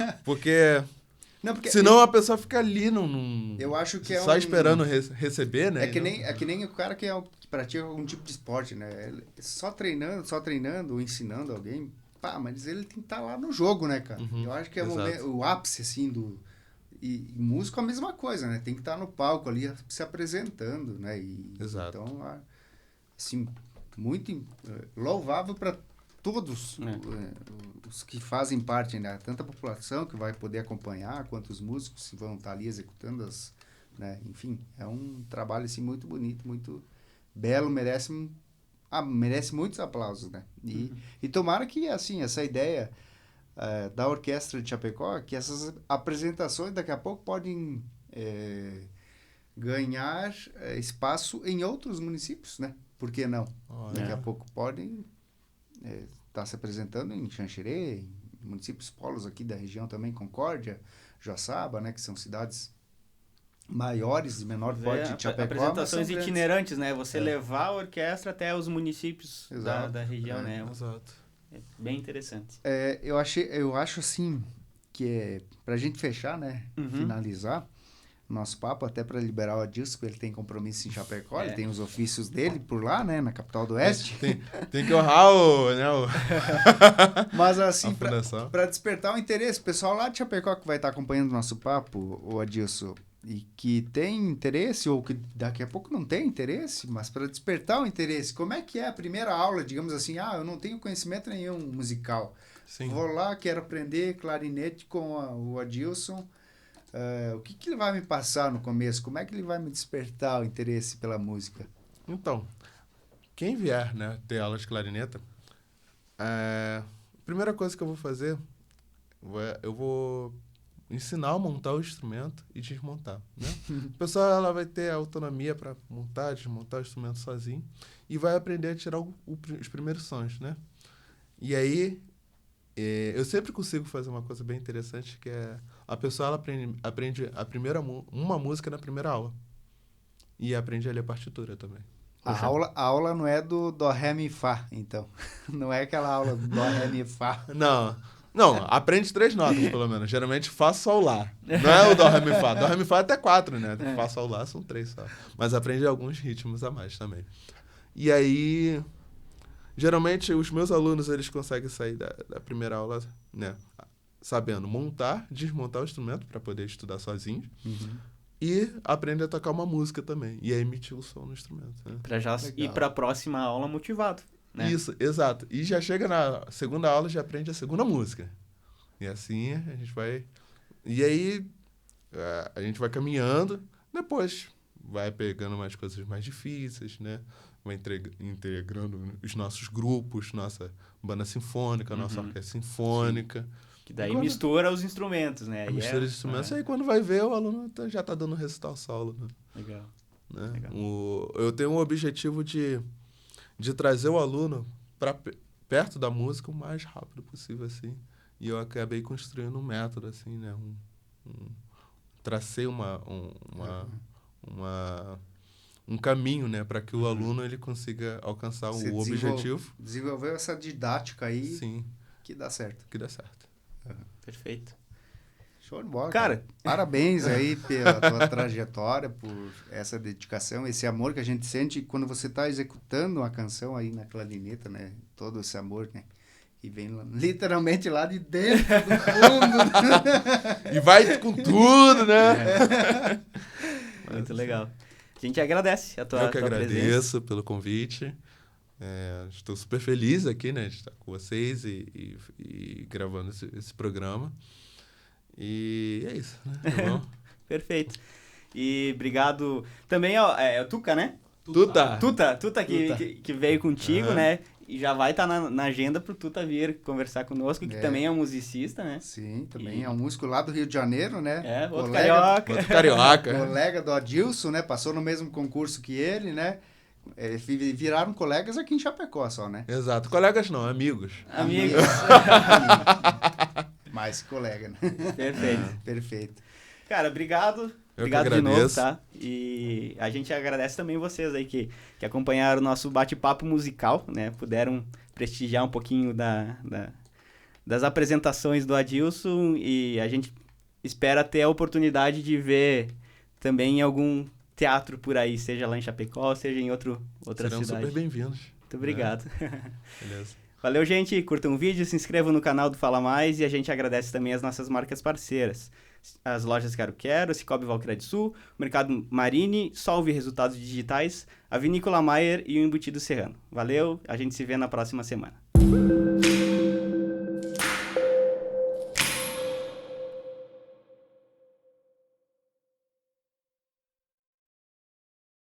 né? porque senão a pessoa fica ali eu acho que só esperando receber, né? É que nem o cara que pratica algum tipo de esporte, né? Ele só treinando, ou ensinando alguém, mas ele tem que estar lá no jogo, né, cara? Eu acho que é o ápice, assim, E músico é a mesma coisa, né? Tem que estar no palco ali se apresentando, né? Exato. Então, assim, muito louvável para todos os que fazem parte, né? Tanto a população que vai poder acompanhar, quanto os músicos que vão estar ali executando né? Enfim, é um trabalho assim, muito bonito, muito belo, merece muitos aplausos, né? E tomara que, assim, essa ideia da Orquestra de Chapecó, que essas apresentações daqui a pouco podem ganhar espaço em outros municípios, né? Por que não? Daqui a pouco podem estar se apresentando em Xanxerê, em municípios polos aqui da região também, Concórdia, Joaçaba, né? Que são cidades maiores de menor porte de Chapecó. Apresentações itinerantes, né? Você levar a orquestra até os municípios da região, né? Exato. É bem interessante. Eu acho assim que pra gente fechar, né? Finalizar nosso papo, até para liberar o Adilson, que ele tem compromisso em Chapecó, ele tem os ofícios dele por lá, né? Na capital do Oeste. Tem que honrar Mas assim, para despertar o interesse, o pessoal lá de Chapecó que vai estar acompanhando o nosso papo, o Adilson, e que tem interesse, ou que daqui a pouco não tem interesse, mas para despertar o interesse, como é que é a primeira aula, digamos assim, eu não tenho conhecimento nenhum musical. Sim. Vou lá, quero aprender clarinete com o Adilson. O que ele vai me passar no começo? Como é que ele vai me despertar o interesse pela música? Então, quem vier, né, ter aula de clarineta, a primeira coisa que eu vou fazer, eu vou ensinar a montar o instrumento e desmontar, né? A pessoa ela vai ter autonomia para montar, desmontar o instrumento sozinho e vai aprender a tirar os primeiros sons, né? E aí, eu sempre consigo fazer uma coisa bem interessante, que é a pessoa ela aprende uma música na primeira aula e aprende a ler partitura também. A aula não é do Dó, Ré, Mi, Fá, então. Não é aquela aula do Dó, Ré, Mi, Fá. Não, aprende 3 notas, pelo menos. Geralmente, Fá, Sol, Lá. Não é o Dó, Ré, Mi, Fá. Dó, Ré, Mi, Fá é até 4, né? Fá, Sol, Lá são 3 só. Mas aprende alguns ritmos a mais também. E aí, geralmente, os meus alunos, eles conseguem sair da primeira aula, né? Sabendo montar, desmontar o instrumento para poder estudar sozinhos. E aprende a tocar uma música também. E a emitir o som no instrumento. Né? Para já ir para a próxima aula motivado. Né? Isso, exato. E já chega na segunda aula, já aprende a segunda música. E assim a gente vai... E aí a gente vai caminhando, depois vai pegando umas coisas mais difíceis, né? Vai integrando os nossos grupos, nossa banda sinfônica, nossa orquestra sinfônica. Que daí mistura os instrumentos, né? Mistura os instrumentos, e aí quando vai ver, o aluno já está dando recital solo. Né? Legal. Né? Legal. Eu tenho um objetivo de trazer o aluno para perto da música o mais rápido possível, assim. E eu acabei construindo um método, assim, né? Tracei um caminho, né? Para que o aluno ele consiga alcançar o objetivo. Desenvolveu essa didática aí. Sim. Que dá certo. Que dá certo. Perfeito. Show de bola, Cara. Parabéns aí pela tua trajetória, por essa dedicação, esse amor que a gente sente quando você está executando uma canção aí na clarineta, né? Todo esse amor, né? E vem literalmente lá de dentro do fundo. E vai com tudo, né? Muito legal. A gente agradece a tua Eu que tua agradeço presença. pelo convite. Estou super feliz aqui, né, de estar com vocês e gravando esse programa. E é isso, né? Tá bom? Perfeito. E obrigado também é o Tuca, né? Tuta! Tuta que veio contigo, né? E já vai estar na agenda pro Tuta vir conversar conosco, que também é um musicista, né? Sim, também é um músico lá do Rio de Janeiro, né? Outro carioca. Outro carioca. Colega do Adilson, né? Passou no mesmo concurso que ele, né? Viraram colegas aqui em Chapecó só, né? Exato. Colegas não, amigos. Amigos. Mais colega, né? Perfeito. Perfeito. Cara, obrigado. Eu que Obrigado de novo, agradeço. tá? E a gente agradece também vocês aí que acompanharam o nosso bate-papo musical, né? Puderam prestigiar um pouquinho das apresentações do Adilson e a gente espera ter a oportunidade de ver também em algum teatro por aí, seja lá em Chapecó, seja em outra Serão cidade. super bem-vindos. Muito obrigado. Beleza. Valeu, gente. Curtam o vídeo, se inscrevam no canal do Fala Mais e a gente agradece também as nossas marcas parceiras. As lojas Quero Quero, Cicobi Valcred Sul, o Mercado Marini, Solve Resultados Digitais, a Vinícola Maier e o Embutido Serrano. Valeu, a gente se vê na próxima semana.